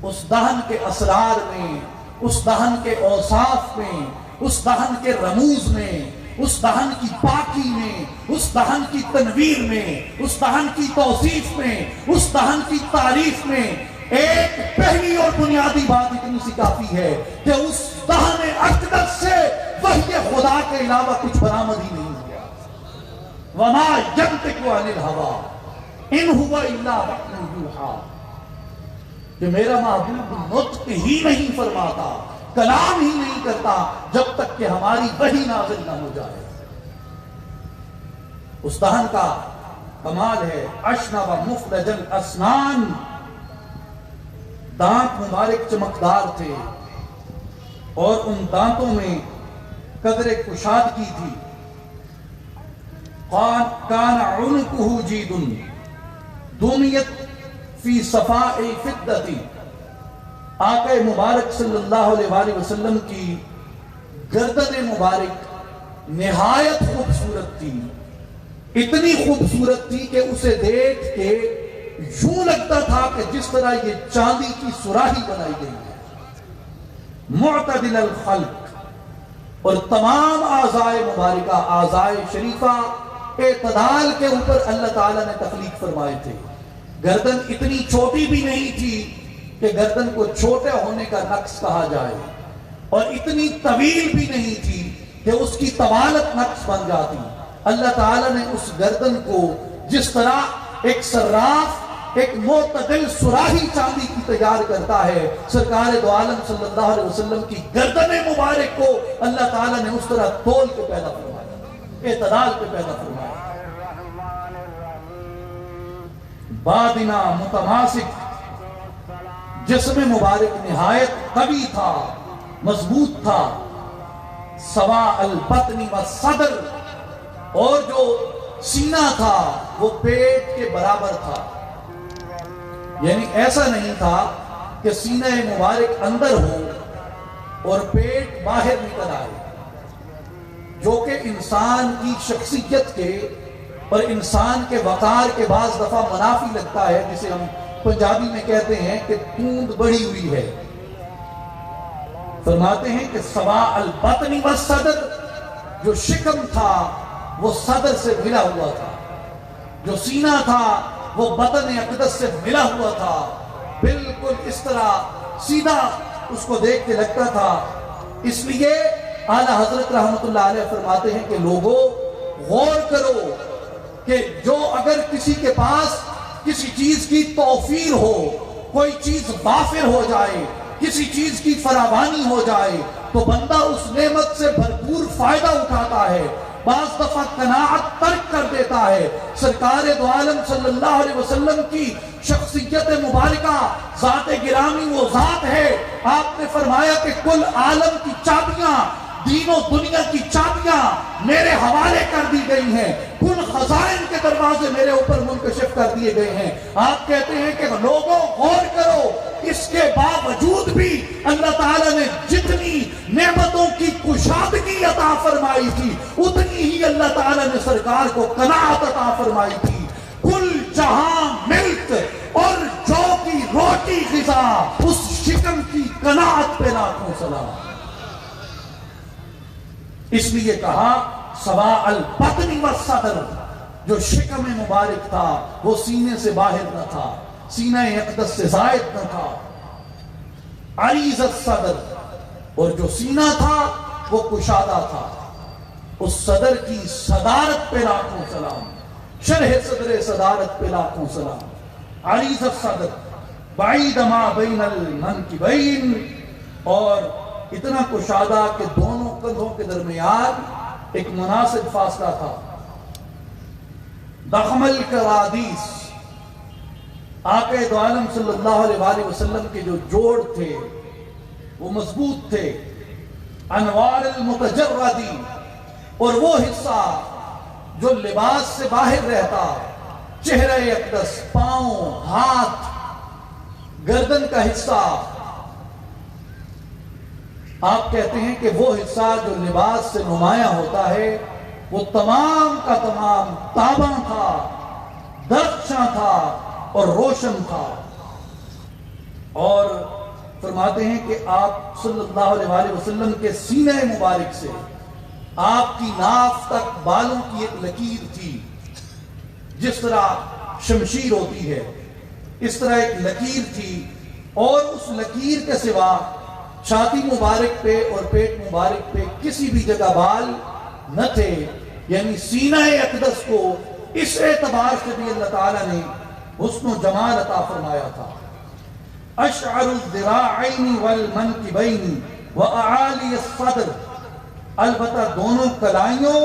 اس دہن کے اسرار میں، اس دہن کے اوصاف میں، اس دہن کے رموز میں، اس دہن کی پاکی میں، اس دہن کی تنویر میں، اس دہن کی توصیف میں، اس دہن کی تعریف میں ایک پہلی اور بنیادی بات اتنی سی کافی ہے کہ اس دہن اقدس سے وحی خدا کے علاوہ کچھ برآمد ہی نہیں ہوا. وما ينطق عن الهوى ان هو الا وحی یوحی، کہ میرا محبوب نطق ہی نہیں فرماتا، کلام ہی نہیں کرتا جب تک کہ ہماری وحی نازل نہ ہو جائے. اس دہن کا کمال ہے اشنب مفلج الاسنان، دانت مبارک چمکدار تھے اور ان دانتوں میں قدر کشادگی تھی. کان عنقہ جید دنیت فی صفاء فدتی، آقا مبارک صلی اللہ علیہ وآلہ وسلم کی گردن مبارک نہایت خوبصورت تھی، اتنی خوبصورت تھی کہ اسے دیکھ کے یوں لگتا تھا کہ جس طرح یہ چاندی کی سراہی بنائی گئی ہے. معتدل الخلق، اور تمام اعضائے مبارکہ، اعضائے شریفہ اعتدال کے اوپر اللہ تعالیٰ نے تخلیق فرمائے تھے. گردن اتنی چھوٹی بھی نہیں تھی کہ گردن کو چھوٹے ہونے کا نقص کہا جائے، اور اتنی طویل بھی نہیں تھی کہ اس کی طوالت نقص بن جاتی. اللہ تعالیٰ نے اس گردن کو جس طرح ایک صراف ایک معتدل سراہی چاندی کی تیار کرتا ہے، سرکار دو عالم صلی اللہ علیہ وسلم کی گردن مبارک کو اللہ تعالیٰ نے اس طرح تول کے پیدا فرمایا، اعتدال کے پیدا فرمایا. بادنا متماسک، جسم مبارک نہایت قوی تھا، مضبوط تھا. سوا البطن والصدر، اور جو سینہ تھا وہ پیٹ کے برابر تھا. یعنی ایسا نہیں تھا کہ سینہ مبارک اندر ہو اور پیٹ باہر نکل آئے، جو کہ انسان کی شخصیت کے اور انسان کے وقار کے بعض دفعہ منافی لگتا ہے، جسے ہم پنجابی میں کہتے ہیں کہ توند بڑھی ہوئی ہے. فرماتے ہیں کہ سوا البطن والصدر، جو شکم تھا وہ صدر سے ملا ہوا تھا، جو سینہ تھا وہ بطن اقدس سے ملا ہوا تھا. بالکل اس طرح سیدھا اس کو دیکھ کے لگتا تھا. اس لیے اعلیٰ حضرت رحمت اللہ علیہ فرماتے ہیں کہ لوگوں غور کرو کہ جو اگر کسی کے پاس کسی چیز کی توفیر ہو، کوئی چیز وافر ہو جائے، کسی چیز کی فراوانی ہو جائے تو بندہ اس نعمت سے بھرپور فائدہ اٹھاتا ہے، بعض دفعہ قناعت ترک کر دیتا ہے. سرکار دو عالم صلی اللہ علیہ وسلم کی شخصیت مبارکہ ذات گرامی وہ ذات ہے. آپ نے فرمایا کہ کل عالم کی چابیاں، دین و دنیا کی چابیاں میرے حوالے کر دی گئی ہیں، کل خزائن کے دروازے میرے اوپر منکشف کر دیے گئے ہیں. آپ کہتے ہیں کہ لوگوں غور کرو، اس کے باوجود بھی اللہ تعالیٰ نے جتنی نعمتوں کی کشادگی عطا فرمائی تھی اتنی ہی اللہ تعالیٰ نے سرکار کو قناعت عطا فرمائی تھی. کل جہاں ملک اور جو کی روٹی غذا، اس شکم کی قناعت پہ لاکھوں سلام. اس لیے کہا سوا البطن والصدر، جو شکم مبارک تھا وہ سینے سے باہر نہ تھا، سینہ اقدس سے زائد نہ تھا. عریض الصدر، اور جو سینہ تھا وہ کشادہ تھا. اس صدر کی صدارت پہ لاکھوں سلام، شرح صدر صدارت پہ لاکھوں سلام. عریض الصدر بعید ما بین المنکبین، اور اتنا کشادہ کہ دونوں کندھوں کے درمیان ایک مناسب فاصلہ تھا. ضخم الکرادیس، آقا دو عالم صلی اللہ علیہ وآلہ وسلم کے جو جوڑ تھے وہ مضبوط تھے. انوار المتجردی، اور وہ حصہ جو لباس سے باہر رہتا، چہرہ اقدس، پاؤں، ہاتھ، گردن کا حصہ، آپ کہتے ہیں کہ وہ حصہ جو لباس سے نمایاں ہوتا ہے وہ تمام کا تمام تاباں تھا، درخشاں تھا اور روشن تھا. اور فرماتے ہیں کہ آپ صلی اللہ علیہ وآلہ وسلم کے سینہ مبارک سے آپ کی ناف تک بالوں کی ایک لکیر تھی. جس طرح شمشیر ہوتی ہے اس طرح ایک لکیر تھی، اور اس لکیر کے سوا چھاتی مبارک پہ اور پیٹ مبارک پہ کسی بھی جگہ بال نہ تھے. یعنی سینہ اقدس کو اس اعتبار سے بھی اللہ تعالیٰ نے حسن و جمال عطا فرمایا تھا. اشعر الذراعین والمنکبین واعالی الصدر، البتہ دونوں کلائیوں،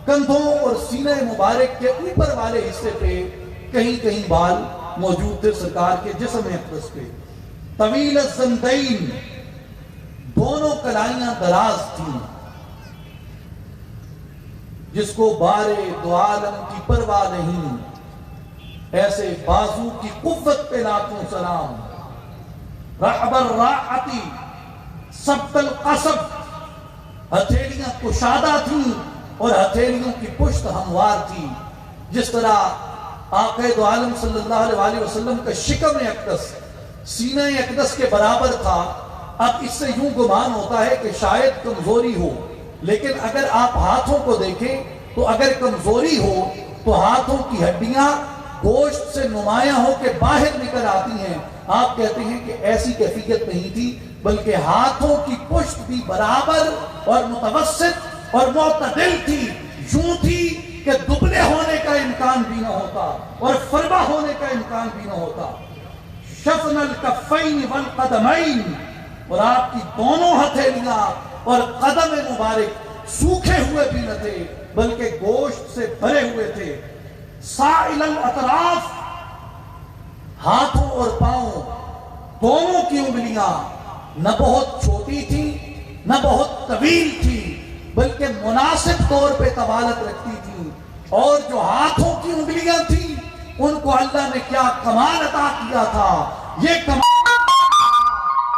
کندھوں اور سینہ مبارک کے اوپر والے حصے پہ کہیں کہیں بال موجود تھے سرکار کے جسم اقدس پہ. طویل الزندین، دونوں کلائیاں دراز تھیں، جس کو بارے دو عالم کی پرواہ نہیں، ایسے بازو کی قوت پہ لاکھوں سلام. رحب الراعتی سبت القصب، ہتھیلیاں کشادہ تھیں اور ہتھیلیوں کی پشت ہموار تھی. جس طرح آقا دو عالم صلی اللہ علیہ وآلہ وسلم کا شکم اقدس سینہ اقدس کے برابر تھا. اب اس سے یوں گمان ہوتا ہے کہ شاید کمزوری ہو، لیکن اگر آپ ہاتھوں کو دیکھیں تو اگر کمزوری ہو تو ہاتھوں کی ہڈیاں گوشت سے نمایاں ہو کے باہر نکل آتی ہیں. آپ کہتے ہیں کہ ایسی کیفیت نہیں تھی، بلکہ ہاتھوں کی پشت بھی برابر اور متوسط اور معتدل تھی. یوں تھی کہ دبلے ہونے کا امکان بھی نہ ہوتا اور فربا ہونے کا امکان بھی نہ ہوتا. شفن الکفین والقدمین، اور آپ کی دونوں ہتھیلیاں اور قدم مبارک سوکھے ہوئے بھی نہ تھے بلکہ گوشت سے بھرے ہوئے تھے. سائل الاطراف، ہاتھوں اور پاؤں دونوں کی انگلیاں نہ بہت چھوٹی تھی نہ بہت طویل تھی، بلکہ مناسب طور پہ طوالت رکھتی تھی. اور جو ہاتھوں کی انگلیاں تھیں ان کو اللہ نے کیا کمال عطا کیا تھا. یہ کمال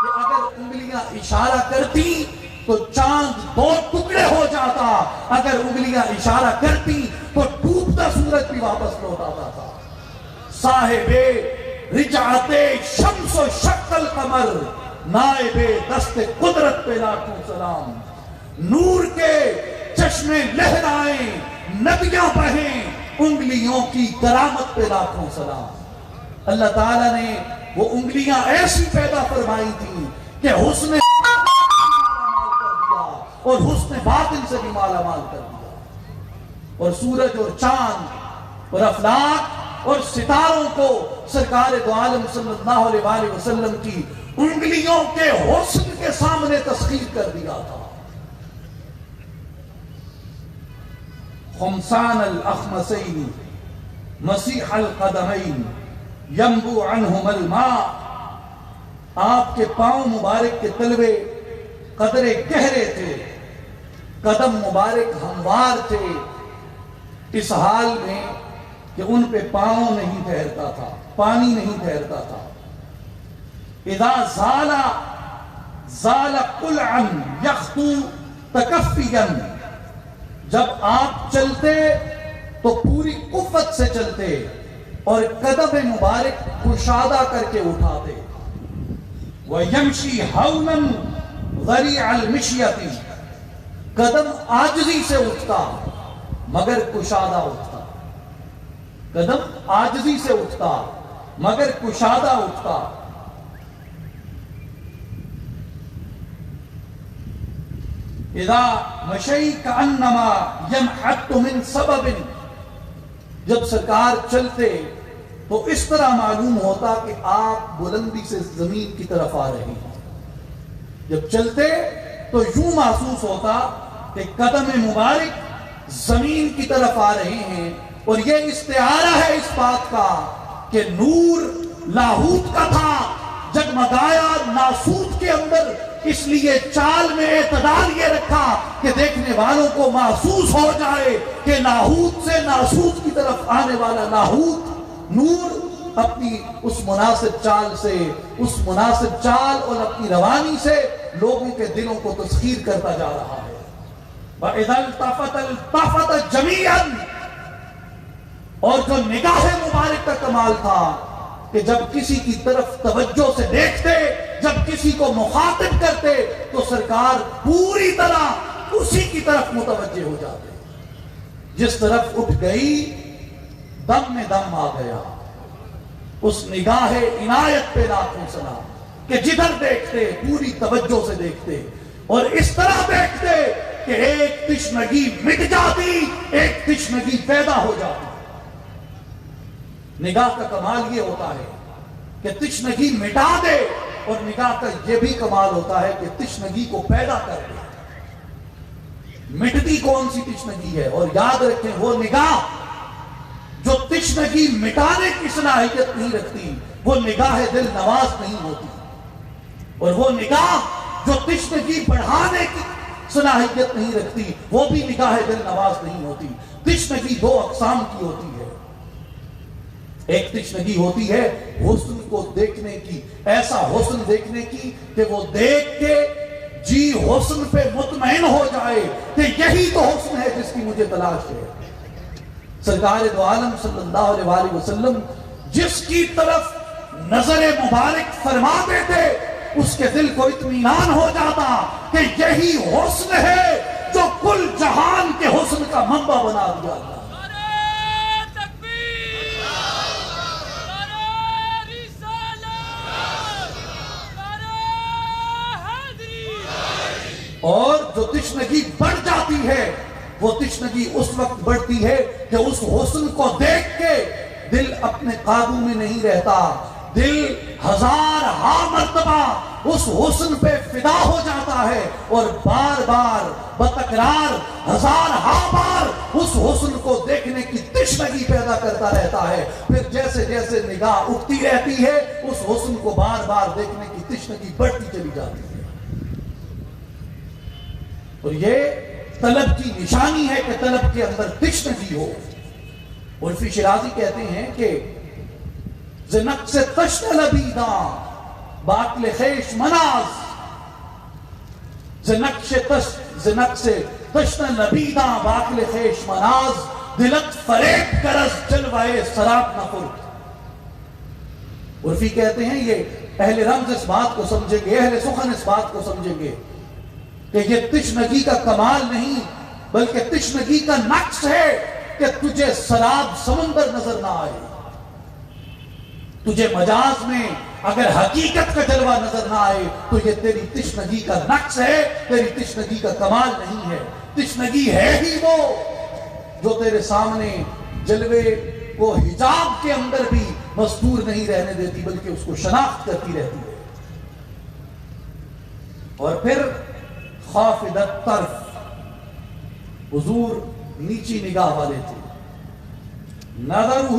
کہ اگر انگلیاں اشارہ کرتی تو چاند دو ٹکڑے ہو جاتا، اگر انگلیاں اشارہ کرتی تو ڈوبتا سورج بھی واپس لوٹ آتا تھا. صاحب رجعت شمس و شق القمر، نائب دست قدرت پہ لاکھوں سلام. نور کے چشمے لہرائیں، ندیاں بہیں، انگلیوں کی کرامت پہ لاکھوں سلام. اللہ تعالیٰ نے وہ انگلیاں ایسی پیدا فرمائی تھیں کہ حسن اور حسن باطن سے بھی مالا مال کر دیا، اور سورج اور چاند اور افلاک اور ستاروں کو سرکار دو عالم صلی اللہ علیہ وآلہ وسلم کی انگلیوں کے حسن کے سامنے تسخیر کر دیا تھا۔ خمسان الاخمسین مسیح القدمین ینبو عنہم الماء، آپ کے پاؤں مبارک کے تلوے قدرے گہرے تھے، قدم مبارک ہموار تھے، اس حال میں کہ ان پہ پاؤں نہیں ٹھہرتا تھا، پانی نہیں ٹھہرتا تھا۔ اذا زال قلعا یخطو تکفیا، جب آپ چلتے تو پوری قوت سے چلتے اور قدم مبارک کشادہ کر کے اٹھاتے۔ وَيَمْشِي هَوْنًا ذَرِيعَ الْمِشْيَةِ، قدم عاجزی سے اٹھتا مگر کشادہ اٹھتا، قدم عاجزی سے اٹھتا مگر کشادہ اٹھتا۔ اذا مشی کانما ینحت من سبب، جب سرکار چلتے تو اس طرح معلوم ہوتا کہ آپ بلندی سے زمین کی طرف آ رہے ہیں، جب چلتے تو یوں محسوس ہوتا کہ قدم مبارک زمین کی طرف آ رہے ہیں، اور یہ استعارہ ہے اس بات کا کہ نور لاہوت کا تھا، جگمگایا ناسوت کے اندر، اس لیے چال میں اعتدال یہ رکھا کہ دیکھنے والوں کو محسوس ہو جائے کہ لاہوت سے ناسوت کی طرف آنے والا لاہوت نور اپنی اس مناسب چال سے، اس مناسب چال اور اپنی روانی سے لوگوں کے دلوں کو تسخیر کرتا جا رہا ہے۔ وَإِذَا الْتَفَتَ الْتَفَتَ جَمِيعًا، اور جو نگاہ مبارک کا کمال تھا کہ جب کسی کی طرف توجہ سے دیکھتے، جب کسی کو مخاطب کرتے تو سرکار پوری طرح اسی کی طرف متوجہ ہو جاتے، جس طرف اٹھ گئی دم میں دم آ گیا، اس نگاہ عنایت پہ لاکھوں سلام کہ جدھر دیکھتے پوری توجہ سے دیکھتے، اور اس طرح دیکھتے کہ ایک تشنگی مٹ جاتی، ایک تشنگی پیدا ہو جاتی۔ نگاہ کا کمال یہ ہوتا ہے کہ تشنگی مٹا دے، اور نگاہ کا یہ بھی کمال ہوتا ہے کہ تشنگی کو پیدا کر دے۔ مٹتی کون سی تشنگی ہے؟ اور یاد رکھیں وہ نگاہ جو تشنگی مٹانے کی صلاحیت نہیں رکھتی وہ نگاہ دل نواز نہیں ہوتی، اور وہ نگاہ جو تشنگی بڑھانے کی صلاحیت نہیں رکھتی وہ بھی نگاہ دل نواز نہیں ہوتی۔ تشنگی دو اقسام کی ہوتی ہے، ایک تشنگی ہوتی ہے حسن کو دیکھنے کی، ایسا حسن دیکھنے کی کہ وہ دیکھ کے جی حسن پہ مطمئن ہو جائے کہ یہی تو حسن ہے جس کی مجھے تلاش ہے۔ سرکار دو عالم صلی اللہ علیہ وآلہ وسلم جس کی طرف نظر مبارک فرماتے تھے اس کے دل کو اطمینان ہو جاتا کہ یہی حسن ہے جو کل جہان کے حسن کا منبع بنا دیا تھا۔ اور جو تشنگی بڑھ جاتی ہے وہ تشنگی اس وقت بڑھتی ہے کہ اس حسن کو دیکھ کے دل اپنے قابو میں نہیں رہتا، دل ہزار ہاں مرتبہ اس حسن پہ فدا ہو جاتا ہے، اور بار بار بتکرار ہزار ہاں بار اس حسن کو دیکھنے کی تشنگی پیدا کرتا رہتا ہے۔ پھر جیسے جیسے نگاہ اٹھتی رہتی ہے اس حسن کو بار بار دیکھنے کی تشنگی بڑھتی چلی جاتی ہے، اور یہ طلب کی نشانی ہے کہ طلب کے اندر تشنگی ہو۔ عرفی شرازی کہتے ہیں کہ زنقص تشن لبیداں باطل خیش مناز، زنقص تشن لبیداں باطل خیش مناز، دلت فریب کرز جلوائے سراب نفرد۔ عرفی کہتے ہیں یہ اہل رمز اس بات کو سمجھیں گے، اہل سخن اس بات کو سمجھیں گے کہ یہ تشنگی کا کمال نہیں بلکہ تشنگی کا نقص ہے کہ تجھے سراب سمندر نظر نہ آئے، تجھے مجاز میں اگر حقیقت کا جلوہ نظر نہ آئے تو یہ تیری تشنگی کا نقص ہے، تیری تشنگی کا کمال نہیں ہے۔ تشنگی ہے ہی وہ جو تیرے سامنے جلوے کو حجاب کے اندر بھی مستور نہیں رہنے دیتی، بلکہ اس کو شناخت کرتی رہتی ہے۔ اور پھر خافضۃ طرف، حضور نیچی نگاہ والے تھے۔ نظرہ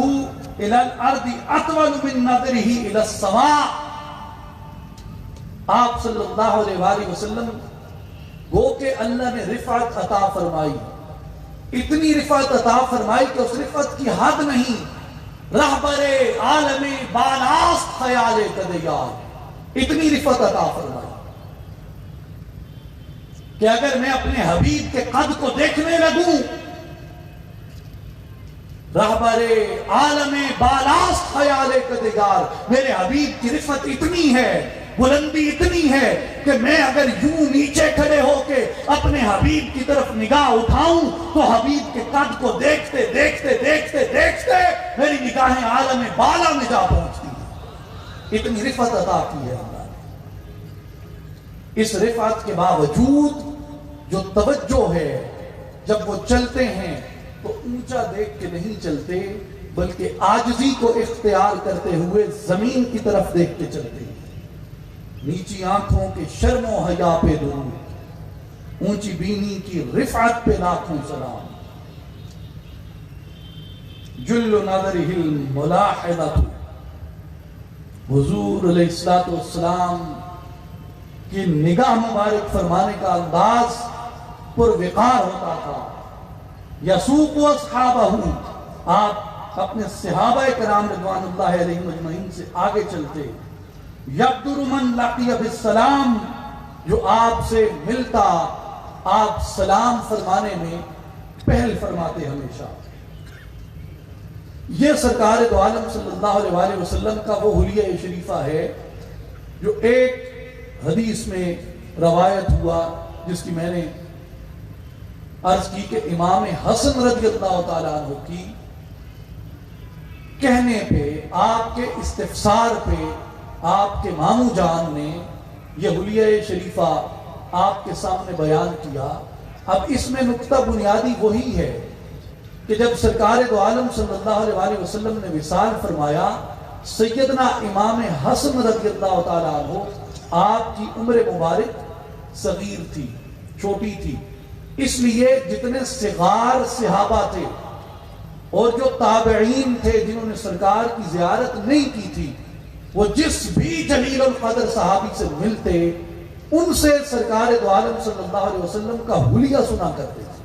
الی الارض اطول من نظرہ الی السماء، آپ صلی اللہ علیہ وآلہ وسلم گو کہ اللہ نے رفعت عطا فرمائی، اتنی رفعت عطا فرمائی کہ اس رفعت کی حد نہیں۔ رہبر عالم بالاست خیال قدیار، اتنی رفعت عطا فرمائی کہ اگر میں اپنے حبیب کے قد کو دیکھنے لگوں، رہبر عالم بالاست خیال قدیار، میرے حبیب کی رفعت اتنی ہے، بلندی اتنی ہے کہ میں اگر یوں نیچے کھڑے ہو کے اپنے حبیب کی طرف نگاہ اٹھاؤں تو حبیب کے قد کو دیکھتے دیکھتے دیکھتے دیکھتے میری نگاہیں عالم بالا میں جا پہنچتی ہیں۔ اتنی رفعت عطا کی ہے اللہ نے۔ اس رفعت کے باوجود جو توجہ ہے، جب وہ چلتے ہیں تو اونچا دیکھ کے نہیں چلتے، بلکہ عاجزی کو اختیار کرتے ہوئے زمین کی طرف دیکھ کے چلتے ہیں۔ نیچی آنکھوں کے شرم و حیا پہ درود، اونچی بینی کی رفعت پہ لاکھوں سلام۔ جل نظرہ الملاحظۃ، حضور علیہ السلام کی نگاہ مبارک فرمانے کا انداز پروقار ہوتا تھا۔ یسوق اصحابہ، آپ اپنے صحابہ کرام رضوان اللہ علیہم اجمعین سے آگے چلتے۔ یقدر من لقی بالسلام، جو آپ سے ملتا آپ سلام فرمانے میں پہل فرماتے ہمیشہ۔ یہ سرکار دو عالم صلی اللہ علیہ وآلہ وسلم کا وہ حلیہ شریفہ ہے جو ایک حدیث میں روایت ہوا، جس کی میں نے عرض کی کہ امام حسن رضی اللہ تعالیٰ عنہ کی کہنے پہ، آپ کے استفسار پہ آپ کے ماموں جان نے یہ حلیہ شریفہ آپ کے سامنے بیان کیا۔ اب اس میں نکتہ بنیادی وہی ہے کہ جب سرکار دو عالم صلی اللہ علیہ وآلہ وسلم نے وصال فرمایا، سیدنا امام حسن رضی اللہ تعالیٰ عنہ، آپ کی عمر مبارک صغیر تھی، چھوٹی تھی، اس لیے جتنے صغار صحابہ تھے اور جو تابعین تھے جنہوں نے سرکار کی زیارت نہیں کی تھی، وہ جس بھی جلیل القدر صحابی سے ملتے، ان سے سرکار دو عالم صلی اللہ علیہ وسلم کا حلیہ سنا کرتے تھے،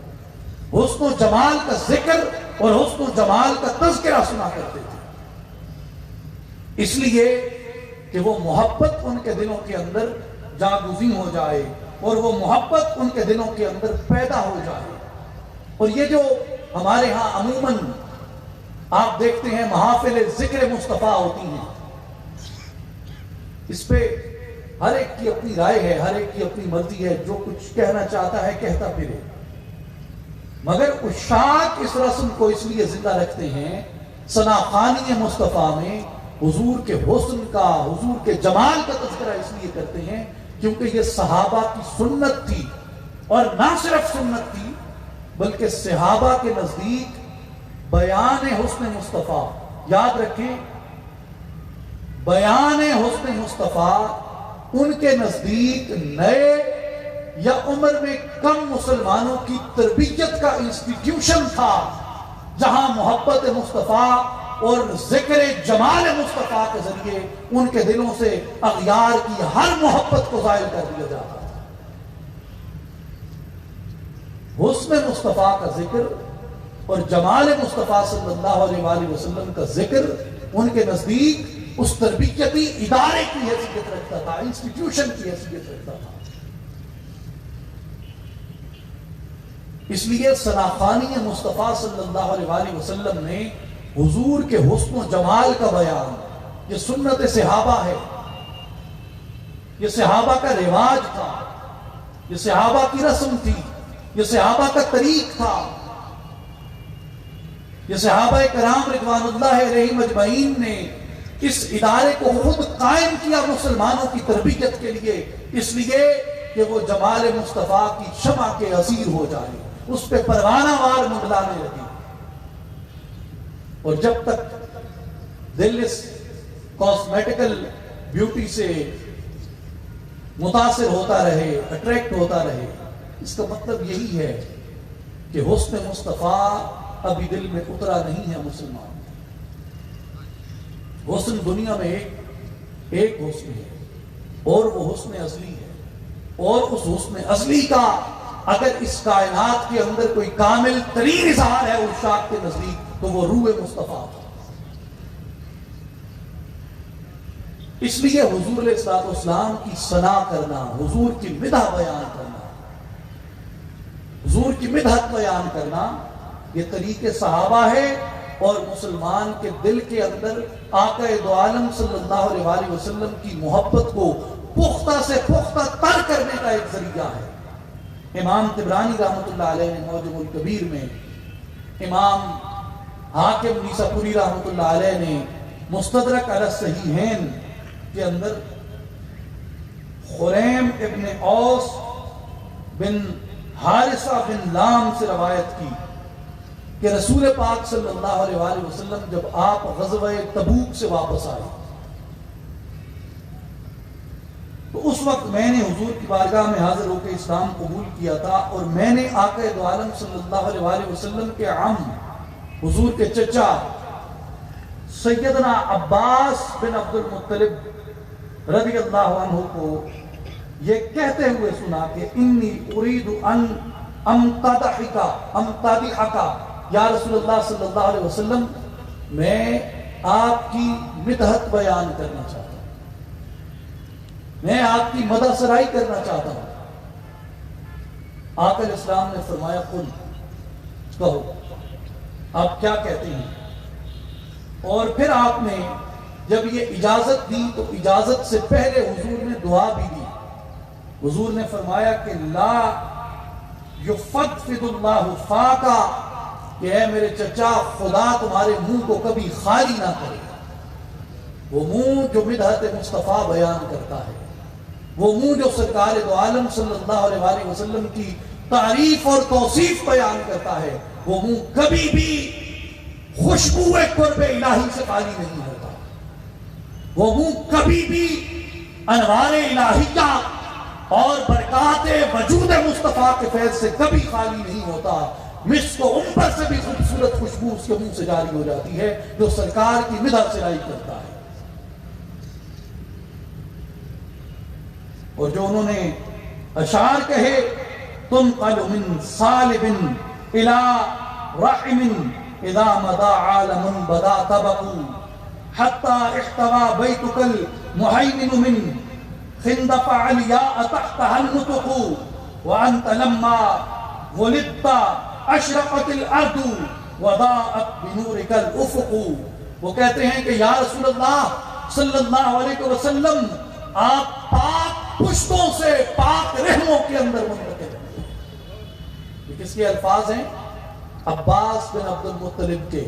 حسن و جمال کا ذکر اور حسن و جمال کا تذکرہ سنا کرتے تھے، اس لیے کہ وہ محبت ان کے دلوں کے اندر جاگزیں ہو جائے اور وہ محبت ان کے دلوں کے اندر پیدا ہو جائے۔ اور یہ جو ہمارے ہاں عموماً آپ دیکھتے ہیں محافل ذکر مصطفیٰ ہوتی ہیں، اس پہ ہر ایک کی اپنی رائے ہے، ہر ایک کی اپنی مرضی ہے، جو کچھ کہنا چاہتا ہے کہتا پھرے، مگر عشاق اس رسم کو اس لیے زندہ رکھتے ہیں، ثناخوانی مصطفیٰ میں حضور کے حسن کا، حضور کے جمال کا تذکرہ اس لیے کرتے ہیں کیونکہ یہ صحابہ کی سنت تھی، اور نہ صرف سنت تھی بلکہ صحابہ کے نزدیک بیان حسن مصطفیٰ، یاد رکھیں، بیان حسن مصطفیٰ ان کے نزدیک نئے یا عمر میں کم مسلمانوں کی تربیت کا انسٹیٹیوشن تھا، جہاں محبت مصطفیٰ اور ذکر جمال مصطفیٰ کے ذریعے ان کے دلوں سے اغیار کی ہر محبت کو ظاہر کر دیا جاتا تھا۔ حسن مصطفیٰ کا ذکر اور جمال مصطفیٰ صلی اللہ علیہ وآلہ وسلم کا ذکر ان کے نزدیک اس تربیتی ادارے کی حیثیت رکھتا تھا، انسٹیٹیوشن کی حیثیت رکھتا تھا۔ اس لیے ثناخوانی مصطفیٰ صلی اللہ علیہ وآلہ وسلم نے حضور کے حسن و جمال کا بیان، یہ سنت صحابہ ہے، یہ صحابہ کا رواج تھا، یہ صحابہ کی رسم تھی، یہ صحابہ کا طریق تھا، یہ صحابہ کرام رضوان اللہ علیہم اجمعین نے اس ادارے کو خود قائم کیا مسلمانوں کی تربیت کے لیے، اس لیے کہ وہ جمال مصطفیٰ کی شمع کے اسیر ہو جائے، اس پہ پروانہ وار منڈلانے لگے۔ اور جب تک دل اس کاسمیٹیکل بیوٹی سے متاثر ہوتا رہے، اٹریکٹ ہوتا رہے، اس کا مطلب یہی ہے کہ حسن مصطفیٰ ابھی دل میں اترا نہیں ہے مسلمان۔ حسن دنیا میں ایک حسن ہے، اور وہ حسن اصلی ہے، اور اس حسن اصلی کا اگر اس کائنات کے اندر کوئی کامل ترین اظہار ہے عشاق کے نزدیک تو وہ روح مصطفیٰ۔ اس لیے حضور علیہ الصلوۃ والسلام کی ثنا کرنا، حضور کی مدح بیان کرنا، حضور کی مدحت بیان کرنا، یہ طریق صحابہ ہے، اور مسلمان کے دل کے اندر آقا دو عالم صلی اللہ علیہ وآلہ وسلم کی محبت کو پختہ سے پختہ تر کرنے کا ایک ذریعہ ہے۔ امام طبرانی رحمۃ اللہ علیہ نے معجم الکبیر میں، امام حاکم نیسابوری رحمۃ اللہ علیہ نے مستدرک علی الصحیحین کے اندر خریم ابن اوس بن حارثہ بن لام سے روایت کی کہ رسول پاک صلی اللہ علیہ وآلہ وسلم جب آپ غزوہ تبوک سے واپس آئے تو اس وقت میں نے حضور کی بارگاہ میں حاضر ہو کے اسلام قبول کیا تھا، اور میں نے آقا دو عالم صلی اللہ علیہ وآلہ وسلم کے عم حضور کے چچا سیدنا عباس بن عبد المطلب رضی اللہ عنہ کو یہ کہتے ہوئے سنا کہ انی اريد ان امتدحک یا رسول اللہ صلی اللہ علیہ وسلم، میں آپ کی مدحت بیان کرنا چاہتا ہوں، میں آپ کی مدح سرائی کرنا چاہتا ہوں۔ آقا علیہ السلام نے فرمایا قل، کہو آپ کیا کہتے ہیں؟ اور پھر آپ نے جب یہ اجازت دی تو اجازت سے پہلے حضور نے دعا بھی دی۔ حضور نے فرمایا کہ لا یفدفد اللہ فاکا، کہ اے میرے چچا خدا تمہارے منہ کو کبھی خالی نہ کرے۔ وہ منہ جو مدحت مصطفیٰ بیان کرتا ہے، وہ منہ جو سرکار دو عالم صلی اللہ علیہ وآلہ وسلم کی تعریف اور توصیف بیان کرتا ہے، وہ منہ کبھی بھی خوشبو قرب الہی سے خالی نہیں ہوتا، وہ منہ کبھی بھی انوار الہیہ اور برکات وجود مصطفیٰ کے فیض سے کبھی خالی نہیں ہوتا۔ مسک و عنبر سے بھی خوبصورت خوشبو اس کے منہ سے جاری ہو جاتی ہے جو سرکار کی مدح سرائی کرتا ہے۔ اور جو انہوں نے اشعار کہے، تنقل من صالب الى رحم اذا مضى عالم بدا طبق حتى احتوى بيتك المهيمن من خندق علياء تحتها النطق وانت لما ولدت اشرقت الارض وضاءت بنورك الافق۔ وہ کہتے ہیں کہ یا رسول اللہ صلی اللہ علیہ وسلم، آپ پاک پشتوں سے پاک رحموں کے اندر منتقل ہیں۔ یہ کس کے الفاظ ہیں؟ عباس بن عبد المطلب کے،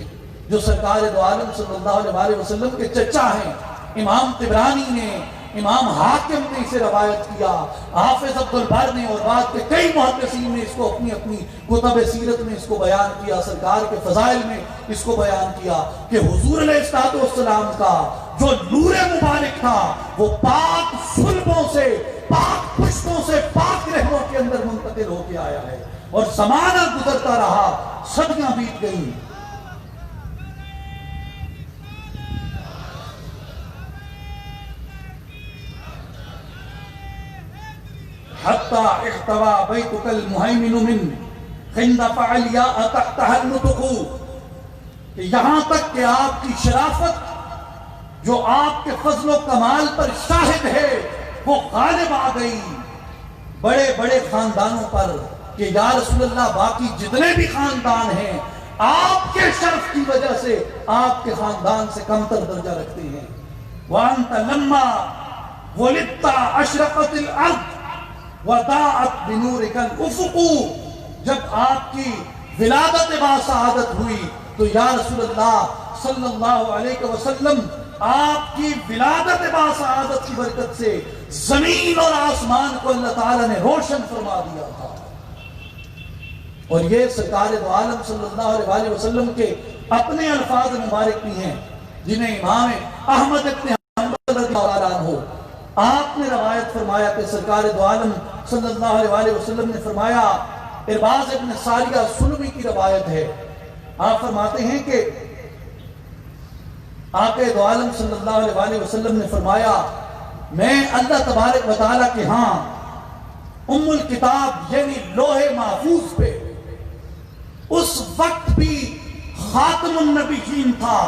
جو سرکار دو عالم صلی اللہ علیہ وسلم کے چچا ہیں۔ امام طبرانی نے، امام حاکم نے اسے روایت کیا، حافظ عبد البر نے اور بعد کے کئی محدثین نے اس کو اپنی اپنی کتب سیرت میں اس کو بیان کیا، سرکار کے فضائل میں اس کو بیان کیا کہ حضور علیہ الصلوۃ والسلام کا جو نور مبارک تھا وہ پاک صلبوں سے، پاک پشتوں سے، پاک رحموں کے اندر منتقل ہو کے آیا ہے، اور زمانہ گزرتا رہا، صدیاں بیت گئیں، حتی احتوى بیتک المہیمن من خندق علیاء تحتها النطق، کہ یہاں تک کہ آپ کی شرافت جو آپ کے فضل و کمال پر شاہد ہے وہ غالب آ گئی بڑے بڑے خاندانوں پر کہ یا رسول اللہ باقی جتنے بھی خاندان ہیں آپ کے شرف کی وجہ سے آپ کے خاندان سے کمتر درجہ رکھتے ہیں۔ وَأَنْتَ لَمَّا وَلِدْتَ أَشْرَقَتِ الْأَرْضِ وَضَاءَتْ بِنُورِكَ الْأُفُقُ، جب آپ کی ولادت با سعادت ہوئی تو یا رسول اللہ صلی اللہ علیہ وسلم آپ کی ولادت باسعادت کی برکت سے زمین اور آسمان کو اللہ تعالیٰ نے روشن فرما دیا تھا. اور یہ سرکار دو عالم صلی اللہ علیہ وسلم کے اپنے الفاظ مبارک بھی ہیں جنہیں امام احمد ابن حنبل رضی اللہ عنہ آپ نے روایت فرمایا کہ سرکار دو عالم صلی اللہ علیہ وسلم نے فرمایا، ارباز ابن ساریہ سلمی کی روایت ہے، آپ فرماتے ہیں کہ آقا دو عالم صلی اللہ علیہ وسلم نے فرمایا میں اللہ تبارک و تعالیٰ کے ہاں ام الکتاب یعنی لوح محفوظ پہ اس وقت بھی خاتم النبیین تھا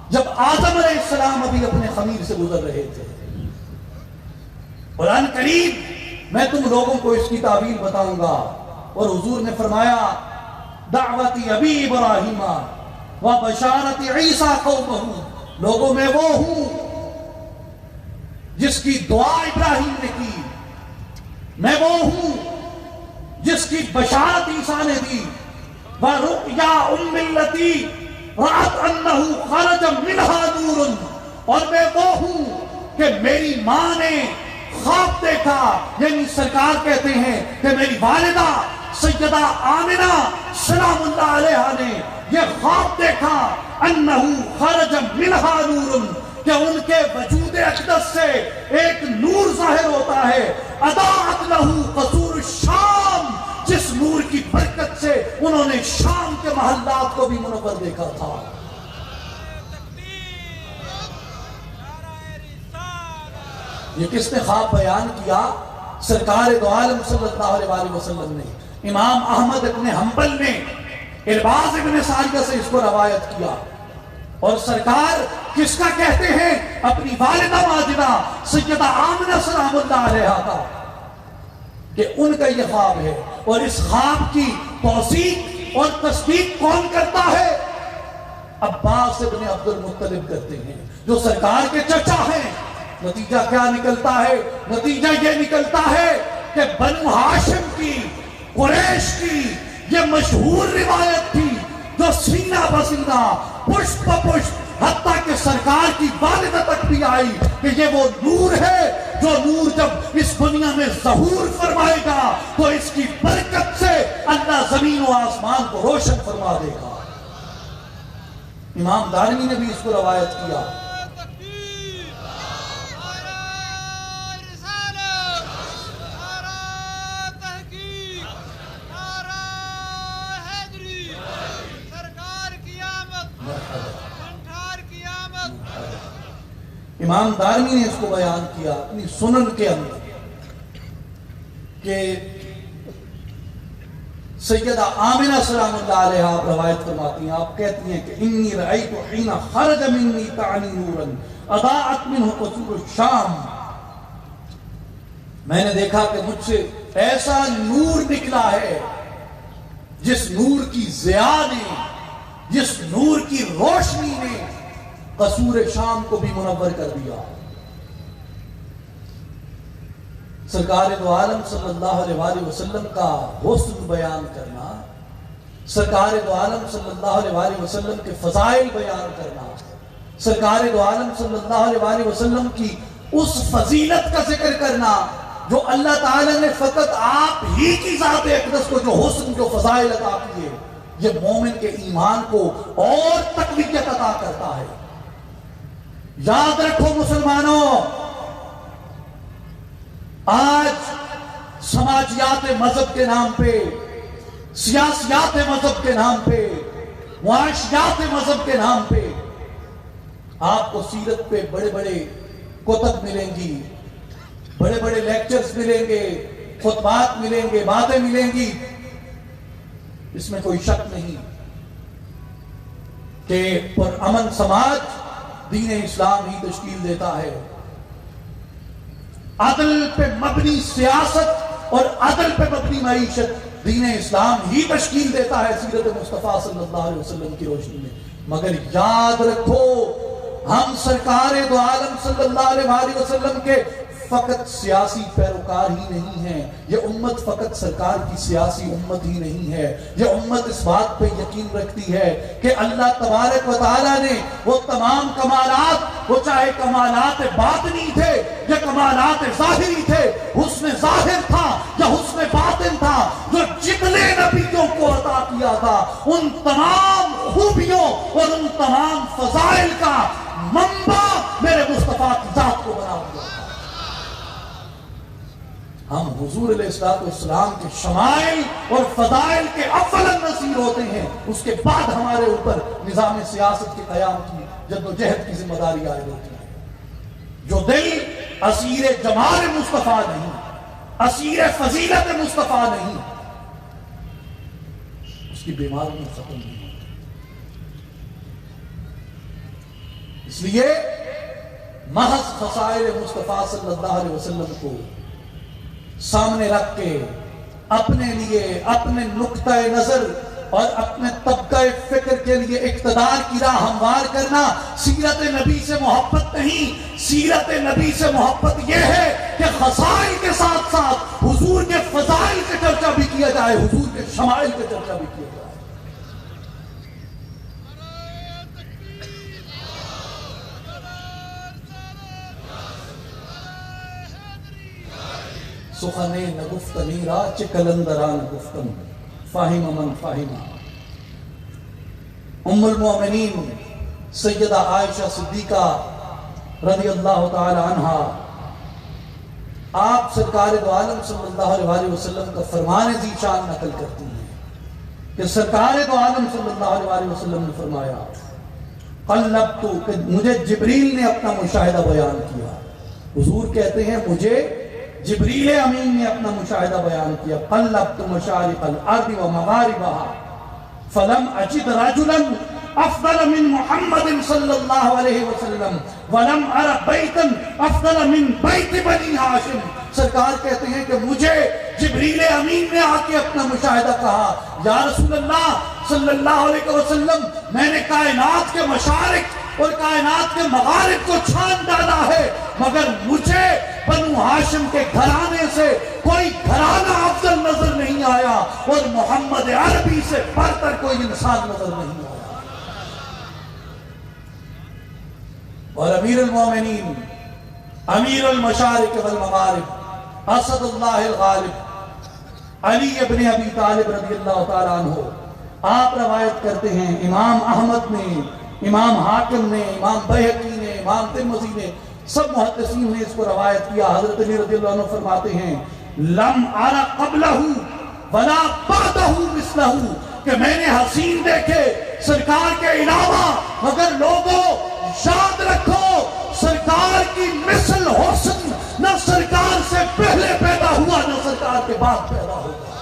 جب آدم علیہ السلام ابھی اپنے خمیر سے گزر رہے تھے. قرآن قریب میں تم لوگوں کو اس کی تعبیر بتاؤں گا. اور حضور نے فرمایا دعوتی ابی ابراہیم و بشارت عیسیٰ قومہ، لوگوں میں وہ ہوں جس کی دعا ابراہیم نے کی، میں وہ ہوں جس کی بشارت عیسیٰ نے دی، وَرُؤْيَا أُمِّ الَّتِي رَأَتْ أَنَّهُ خَرَجَ مِنْهَا نُورٌ، اور میں وہ ہوں کہ میری ماں نے خواب دیکھا، یعنی سرکار کہتے ہیں کہ میری والدہ سیدہ آمنہ سلام اللہ علیہ نے یہ خواب دیکھا انہو خرج منہا نور، کہ ان کے وجود اقدس سے ایک نور ظاہر ہوتا ہے، اضاءت لہو قصور الشام، جس نور کی برکت سے انہوں نے شام کے محلات کو بھی منور دیکھا تھا. یہ کس نے خواب بیان کیا؟ سرکار دو عالم صلی اللہ علیہ وسلم نے. امام احمد ابن حنبل نے ارباز ابن ساریہ سے اس کو روایت کیا. اور سرکار کس کا کہتے ہیں؟ اپنی والدہ ماجدہ سیدہ آمنہ سلام اللہ علیہ کا، کہ ان کا یہ خواب ہے. اور اس خواب کی توثیق اور تصدیق کون کرتا ہے؟ عباس ابن عبد المطلب کرتے ہیں جو سرکار کے چچا ہیں. نتیجہ کیا نکلتا ہے؟ نتیجہ یہ نکلتا ہے کہ بنو ہاشم کی، قریش کی یہ مشہور روایت تھی جو سینہ بسینہ پشت پشت حتیٰ کہ سرکار کی والدہ تک بھی آئی کہ یہ وہ نور ہے جو نور جب اس دنیا میں ظہور فرمائے گا تو اس کی برکت سے اللہ زمین و آسمان کو روشن فرما دے گا. امام دارمی نے بھی اس کو روایت کیا. امام دارمی نے اس کو بیان کیا اپنی سنن کے اندر کہ سیدہ آمنہ سلام اللہ علیہ آپ روایت فرماتی ہیں، آپ کہتی ہیں کہ انی رأیت حین خرج منی تعنی نورا اضاءت منہ قصور الشام، میں نے دیکھا کہ مجھ سے ایسا نور نکلا ہے جس نور کی ضیاء نے، جس نور کی روشنی نے قصور شام کو بھی منور کر دیا. سرکار دو عالم صلی اللہ علیہ وسلم کا حسن بیان کرنا، سرکار دو عالم صلی اللہ علیہ وسلم کے فضائل بیان کرنا، سرکار دو عالم صلی اللہ علیہ وسلم کی اس فضیلت کا ذکر کرنا جو اللہ تعالیٰ نے فقط آپ ہی کی ذات اقدس کو جو حسن جو فضائل عطا کیے، یہ مومن کے ایمان کو اور تقویت عطا کرتا ہے. یاد رکھو مسلمانوں، آج سماجیات مذہب کے نام پہ، سیاسیات مذہب کے نام پہ، معاشیات مذہب کے نام پہ آپ کو سیرت پہ بڑے بڑے کتب ملیں گی، بڑے بڑے لیکچرز ملیں گے، خطبات ملیں گے، باتیں ملیں گی. اس میں کوئی شک نہیں کہ پرامن سماج دین اسلام ہی تشکیل دیتا ہے. عدل پہ مبنی سیاست اور عدل پہ مبنی معیشت دین اسلام ہی تشکیل دیتا ہے سیرت مصطفیٰ صلی اللہ علیہ وسلم کی روشنی میں. مگر یاد رکھو، ہم سرکار دو عالم صلی اللہ علیہ وسلم کے فقط سیاسی پیروکار ہی نہیں ہے، یہ امت فقط سرکار کی سیاسی امت ہی نہیں ہے، یہ امت اس بات پہ یقین رکھتی ہے کہ اللہ تبارک و تعالیٰ نے وہ تمام کمالات، وہ چاہے کمالات باطنی تھے یا کمالات ظاہری تھے، حسن ظاہر تھا یا حسن باطن تھا، جو جتنے نبیوں کو عطا کیا تھا ان تمام خوبیوں اور ان تمام فضائل کا منبع میرے مصطفیٰ کی ذات کو بنا دیا۔ ہم حضور علیہ السلام کے شمائل اور فضائل کے اول نصیر ہوتے ہیں، اس کے بعد ہمارے اوپر نظام سیاست کے قیام کی جد و جہد کی ذمہ داری عائد ہوتی ہے۔ جو دل اسیر جمال مصطفیٰ نہیں، اسیر فضیلت مصطفیٰ نہیں، اس کی بیماری ختم نہیں ہوتی۔ اس لیے محض خصائل مصطفیٰ صلی اللہ علیہ وسلم کو سامنے رکھ کے اپنے لیے، اپنے نقطہ نظر اور اپنے طبقہ فکر کے لیے اقتدار کی راہ ہموار کرنا سیرت نبی سے محبت نہیں۔ سیرت نبی سے محبت یہ ہے کہ خصائل کے ساتھ ساتھ حضور کے فضائل کے چرچا بھی کیا جائے، حضور کے شمائل کے چرچا بھی کیا جائے۔ سخنے نگفتنی را چہ کلندران گفتم فاہم من فاہم۔ ام المؤمنین سیدہ عائشہ صدیقہ رضی اللہ تعالی عنہ آپ سرکار دو عالم صلی اللہ علیہ وسلم کا فرمان ذیشان نقل کرتی ہیں کہ سرکار دو عالم صلی اللہ علیہ وسلم نے فرمایا قلبت، کہ مجھے جبریل نے اپنا مشاہدہ بیان کیا۔ حضور کہتے ہیں مجھے جبریل امین نے اپنا مشاہدہ بیان کیا۔ قلبت مشارق الارض و مغاربها فلم اجد رجلا افضل من محمد صلی اللہ علیہ وسلم ولم ار بیتا افضل من بیت بنی ہاشم۔ سرکار کہتے ہیں کہ مجھے جبریل امین نے آ کے اپنا مشاہدہ کہا، یا رسول اللہ صلی اللہ علیہ وسلم، میں نے کائنات کے مشارق اور کائنات کے مغارب کو چھان ڈالا ہے، مگر مجھے بنو ہاشم کے گھرانے سے کوئی گھرانہ افضل نظر نہیں آیا اور محمد عربی سے برتر کوئی انسان نظر نہیں آیا۔ اور امیر المومنین، امیر المشارق والمغارب، اسد اللہ الغالب، علی ابن ابی طالب رضی اللہ تعالیٰ عنہ، آپ روایت کرتے ہیں، امام احمد نے، امام حاکم نے، امام بہقی نے، امام ترمذی نے، سب محدثین نے اس کو روایت کیا۔ حضرت علی رضی اللہ عنہ فرماتے ہیں لم ارى قبلہ ولا بعدہ مثلہ، کہ میں نے حسین دیکھے سرکار کے علاوہ، مگر لوگوں یاد رکھو سرکار کی مثل حسن نہ سرکار سے پہلے پیدا ہوا نہ سرکار کے بعد پیدا ہوگا۔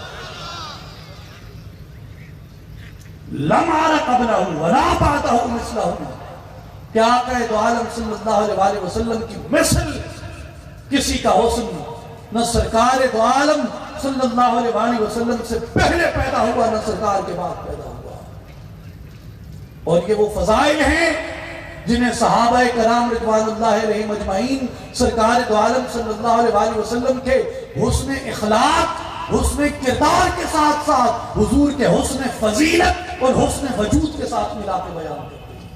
لم ارى قبلہ ولا بعدہ مثلہ، کہ آقا دو عالم صلی اللہ علیہ وسلم کی مثل کسی کا حسن نہ سرکار دو عالم صلی اللہ علیہ وسلم سے پہلے پیدا ہوا نہ سرکار کے بعد پیدا ہوا۔ اور یہ وہ فضائل ہیں جنہیں صحابہ کرام رضوان اللہ علیہم اجمعین سرکار دو عالم صلی اللہ علیہ وسلم کے حسن اخلاق، حسن کردار کے ساتھ ساتھ حضور کے حسن فضیلت اور حسن وجود کے ساتھ ملا کے بیان کرتے ہیں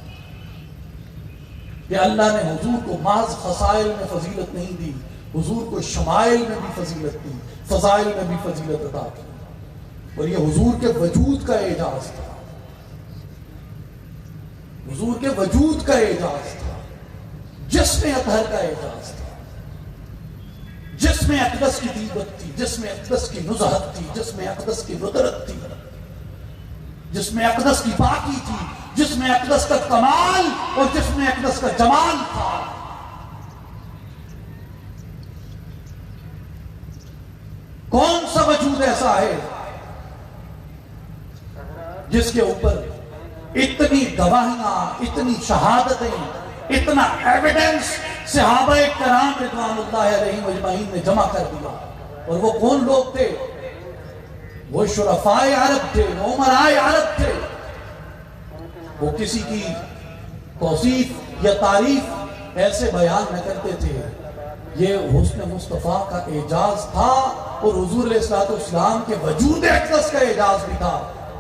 کہ اللہ نے حضور کو محض خصائل میں فضیلت نہیں دی، حضور کو شمائل میں بھی فضیلت دی، فضائل میں بھی فضیلت عطا کی۔ اور یہ حضور کے وجود کا اعجاز تھا، حضور کے وجود کا اعجاز تھا، جسم اطہر کا اعجاز تھا، جسم اقدس کی طیبت تھی، جسم اقدس کی نزہت تھی، جسم اقدس کی ندرت تھی، جسم اقدس کی پاکی تھی، جسم اقدس کا کمال اور جسم اقدس کا جمال تھا۔ کون سا وجود ایسا ہے جس کے اوپر اتنی گواہیاں، اتنی شہادتیں، اتنا ایویڈنس صحابہ کرام رضوان اللہ علیہم اجمعین نے جمع کر دیا؟ اور وہ کون لوگ تھے؟ وہ شرفاء عرب تھے، عمراء عرب تھے۔ وہ کسی کی توصیف یا تعریف ایسے بیان نہ کرتے تھے یہ حسن مصطفیٰ کا اعجاز تھا، اور حضور علیہ الصلوۃ والسلام کے وجود اقدس کا اعجاز بھی تھا،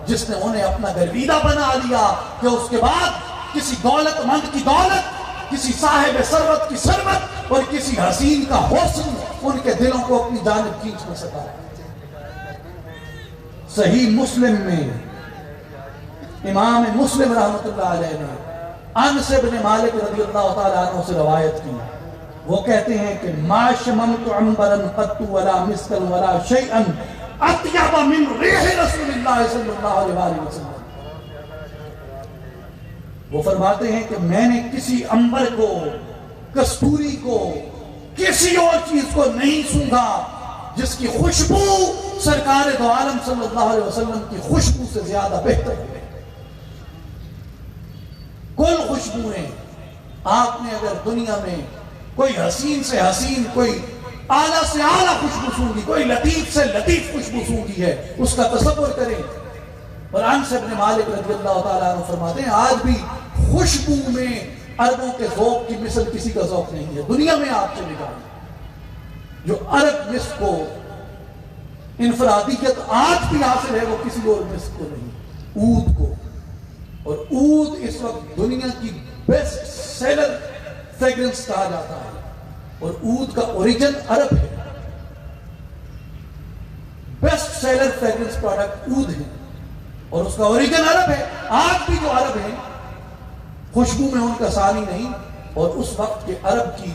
جس نے انہیں اپنا گرویدہ بنا لیا کہ اس کے بعد کسی دولت مند کی دولت، کسی صاحب ثروت کی ثروت اور کسی حسین کا حسن ان کے دلوں کو اپنی جانب کھینچ نہ سکا۔ صحیح مسلم میں امام مسلم رحمۃ اللہ علیہ نے انس بن مالک رضی اللہ تعالیٰ عنہ سے روایت کی، وہ کہتے ہیں کہ ما شممت عنبرا قط ولا مسکا ولا شیئا اطیب من ریح رسول اللہ صلی اللہ علیہ وآلہ وسلم۔ وہ فرماتے ہیں کہ میں نے کسی عنبر کو، کستوری کو، کسی اور چیز کو نہیں سونگھا جس کی خوشبو سرکار دو عالم صلی اللہ علیہ وسلم کی خوشبو سے زیادہ بہتر ہے۔ کل خوشبوئیں، آپ نے اگر دنیا میں کوئی حسین سے حسین، کوئی اعلیٰ سے اعلیٰ خوشبو سونگی، کوئی لطیف سے لطیف خوشبو سونگی ہے، اس کا تصور کریں۔ اور انس بن مالک رضی اللہ تعالیٰ عنہ فرماتے ہیں آج بھی خوشبو میں عربوں کے ذوق کی مثل کسی کا ذوق نہیں ہے۔ دنیا میں آپ چلے جائیں، جو عرب مسک کو انفرادیت آج بھی حاصل ہے، وہ کسی اور مسک کو نہیں، عود کو۔ اور عود اس وقت دنیا کی بیسٹ سیلر فریگرنس کہا جاتا ہے، اور عود کا اوریجن عرب ہے۔ بیسٹ سیلر فریگرنس پروڈکٹ عود ہے، اور اس کا اوریجن عرب ہے۔ آج بھی جو عرب ہیں، خوشبو میں ان کا ثانی نہیں۔ اور اس وقت کے عرب کی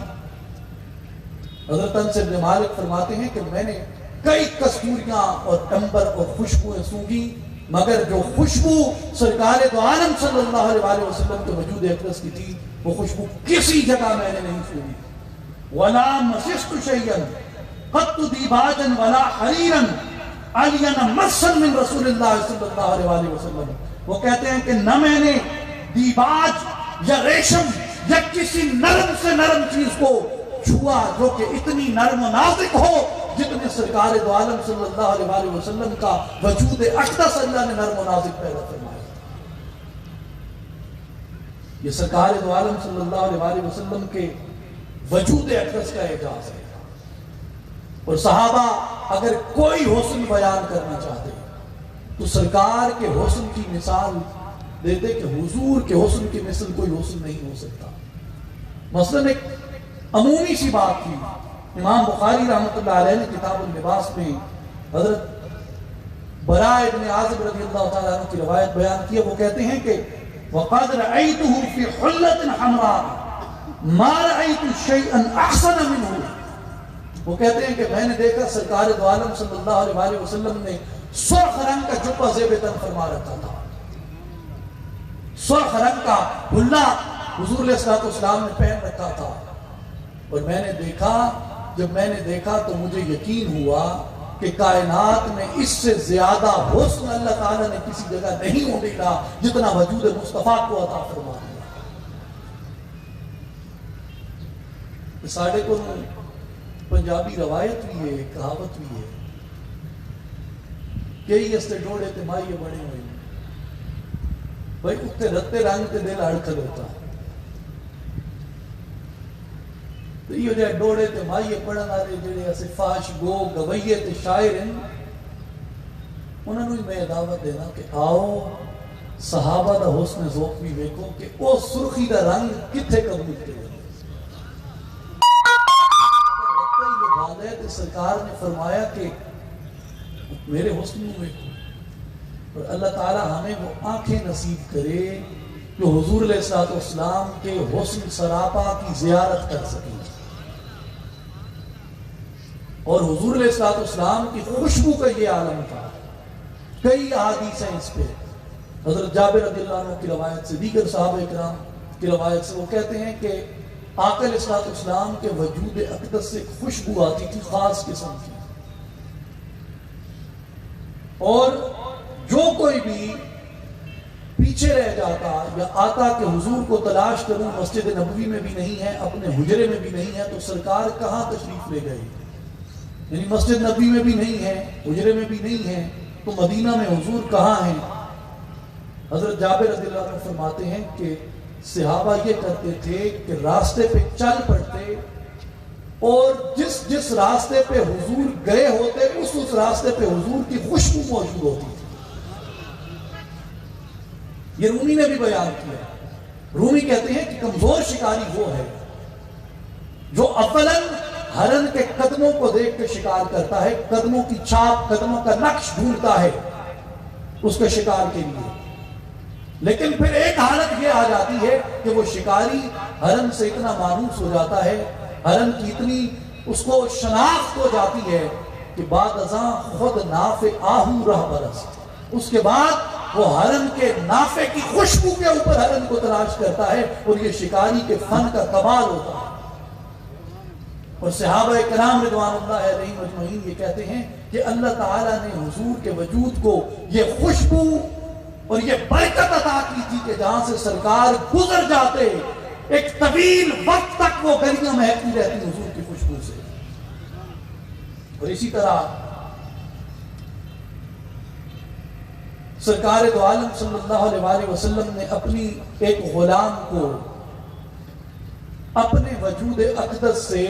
حضرت انس بن مالک فرماتے ہیں کہ میں نے کئی کستوریاں اور عنبر اور خوشبوئیں سونگی، مگر جو خوشبو سرکار دو عالم صلی اللہ علیہ وسلم کے وجود اقدس کی تھی، وہ خوشبو کسی جگہ میں نے نہیں سونگی۔ ولا مسست شیئا قط دیباجا ولا حریرا علیا مسا من رسول اللہ صلی اللہ علیہ وسلم۔ وہ کہتے ہیں کہ نہ میں نے دیباج یا ریشم یا کسی نرم سے نرم چیز کو چھوا جو کہ اتنی نرم و نازک ہو جتنے سرکار دو عالم صلی اللہ علیہ وسلم کا وجود اقدس اللہ نے نرم و نازک پیدا فرمایا۔ یہ سرکار دو عالم صلی اللہ علیہ وسلم کے وجود اقدس کا اعجاز ہے۔ اور صحابہ اگر کوئی حسن بیان کرنا چاہتے تو سرکار کے حسن کی مثال دیتے کہ حضور کے حسن کی مثل کوئی حسن نہیں ہو سکتا۔ مثلا ایک عمومی سی بات تھی، امام بخاری رحمۃ اللہ علیہ نے کتاب اللباس میں حضرت براء ابن عازب رضی اللہ تعالیٰ عنہ کی روایت بیان کی ہے۔ وہ کہتے ہیں کہ وَقَدْ رَأَيْتُهُ فِي حُلَّةٍ حَمْرَاءٍ مَا رَأَيْتُ شَيْئًا أَحْسَنَ مِنْهُ۔ وہ کہتے ہیں کہ میں نے دیکھا سرکار دو عالم صلی اللہ علیہ وسلم نے سرخ رنگ کا جبہ زیب تن فرما رکھا تھا، سرخ رنگ کا حلہ حضور علیہ السلام نے پہن رکھا تھا۔ اور میں نے دیکھا، جب میں نے دیکھا تو مجھے یقین ہوا کہ کائنات میں اس سے زیادہ حسن اللہ تعالیٰ نے کسی جگہ نہیں ہونے کا جتنا وجود مصطفیٰ کو عطا فرما دیا۔ ساڑھے کو پنجابی روایت بھی ہے، کہاوت بھی ہے، کئی اس سے ڈوڑے تے مائیے بڑے ہوئے بھائی اتنے رتے رنگ تے دل اڑکھل ہوتا ہے۔ تو یہ جو ڈوڑے تے مائیے پڑھن والے جڑے ایسے فاش گو گویے تے شاعر ہیں، انہوں نے میں دعوت دینا کہ آؤ صحابہ دا حسن ذوق بھی دیکھو کہ وہ سرخی دا رنگ کتھے قبول کرے۔ سرکار نے فرمایا کہ میرے حسن میں اور اللہ تعالیٰ ہمیں وہ آنکھیں نصیب کرے جو حضور علیہ السلام کے حسن سراپا کی زیارت کر سکیں، اور حضور علیہ السلام کی خوشبو کا یہ عالم تھا۔ کئی احادیث ہیں اس پہ، حضرت جابر رضی اللہ عنہ کی روایت سے، دیگر صحابہ کرام کی روایت سے، وہ کہتے ہیں کہ آقا علیہ السلام کے وجود اقدس سے خوشبو آتی تھی خاص قسم کی، اور جو کوئی بھی پیچھے رہ جاتا یا آتا کہ حضور کو تلاش کروں، مسجد نبوی میں بھی نہیں ہے، اپنے حجرے میں بھی نہیں ہے، تو سرکار کہاں تشریف لے گئے؟ یعنی مسجد نبوی میں بھی نہیں ہے، حجرے میں بھی نہیں ہے، تو مدینہ میں حضور کہاں ہیں؟ حضرت جابر رضی اللہ عنہ فرماتے ہیں کہ صحابہ یہ کرتے تھے کہ راستے پہ چل پڑتے اور جس راستے پہ حضور گئے ہوتے اس راستے پہ حضور کی خوشبو موجود ہوتی تھی. یہ رومی نے بھی بیان کیا. رومی کہتے ہیں کہ کمزور شکاری وہ ہے جو اولاً ہرن کے قدموں کو دیکھ کے شکار کرتا ہے، قدموں کی چھاپ، قدموں کا نقش ڈھونڈتا ہے اس کے شکار کے لیے. لیکن پھر ایک حالت یہ آ جاتی ہے کہ وہ شکاری ہرن سے اتنا مانوس ہو جاتا ہے، ہرن کی اتنی اس کو شناخت ہو جاتی ہے کہ بعد ازاں خود نافے آہو رہ برس. اس کے بعد وہ ہرن کے نافے کی خوشبو کے اوپر ہرن کو تلاش کرتا ہے، اور یہ شکاری کے فن کا کمال ہوتا ہے. اور صحابہ کرام رضوان اللہ علیہم اجمعین یہ کہتے ہیں کہ اللہ تعالیٰ نے حضور کے وجود کو یہ خوشبو اور یہ برکت عطا کی تھی کہ جہاں سے سرکار گزر جاتے ایک طویل وقت تک وہ گلیاں مہکتی رہتی حضور کی خوشبو سے. اور اسی طرح سرکار دو عالم صلی اللہ علیہ وسلم نے اپنی ایک غلام کو اپنے وجود اقدس سے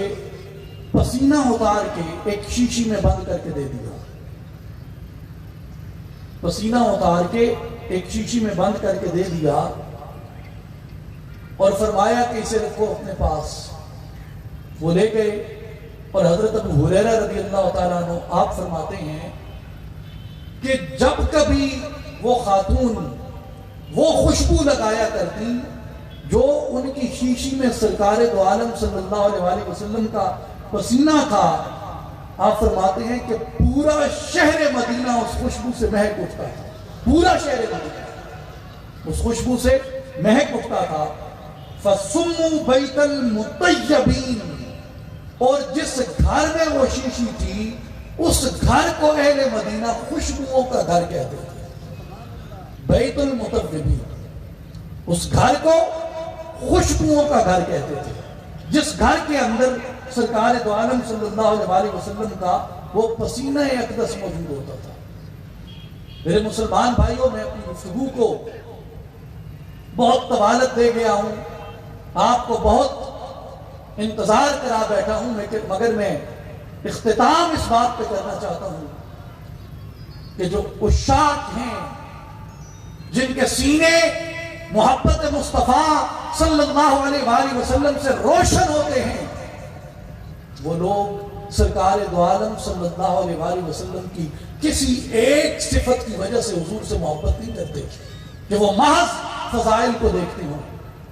پسینہ اتار کے ایک شیشی میں بند کر کے دے دیا. پسینہ اتار کے ایک شیشی میں بند کر کے دے دیا اور فرمایا کہ اسے رکھو اپنے پاس. وہ لے گئے اور حضرت ابو ہریرہ رضی اللہ تعالیٰ عنہ آپ فرماتے ہیں کہ جب کبھی وہ خاتون وہ خوشبو لگایا کرتی جو ان کی شیشی میں سرکار دو عالم صلی اللہ علیہ وسلم کا پسینہ تھا، آپ فرماتے ہیں کہ پورا شہر مدینہ اس خوشبو سے مہک اٹھتا تھا. پورا شہر مدینہ اس خوشبو سے مہک اٹھتا تھا. فَسُمُّوا بَيْتَ الْمُطَيَّبِينَ، اور جس گھر میں وہ شیشی تھی اس گھر کو اہل مدینہ خوشبوؤں کا گھر کہتے تھے. بیت المطیبین، اس گھر کو خوشبوؤں کا گھر کہتے تھے جس گھر کے اندر سرکار دو عالم صلی اللہ علیہ وسلم کا وہ پسینہ اقدس موجود ہوتا تھا. میرے مسلمان بھائیوں، میں اپنی گفتگو کو بہت طوالت دے گیا ہوں، آپ کو بہت انتظار کرا بیٹھا ہوں، مگر میں اختتام اس بات پہ کرنا چاہتا ہوں کہ جو عشاق ہیں جن کے سینے محبت مصطفیٰ صلی اللہ علیہ وسلم سے روشن ہوتے ہیں، وہ لوگ سرکار دو عالم صلی اللہ علیہ وسلم کی کسی ایک صفت کی وجہ سے حضور سے محبت نہیں کرتے کہ وہ محض فضائل کو دیکھتے ہوں،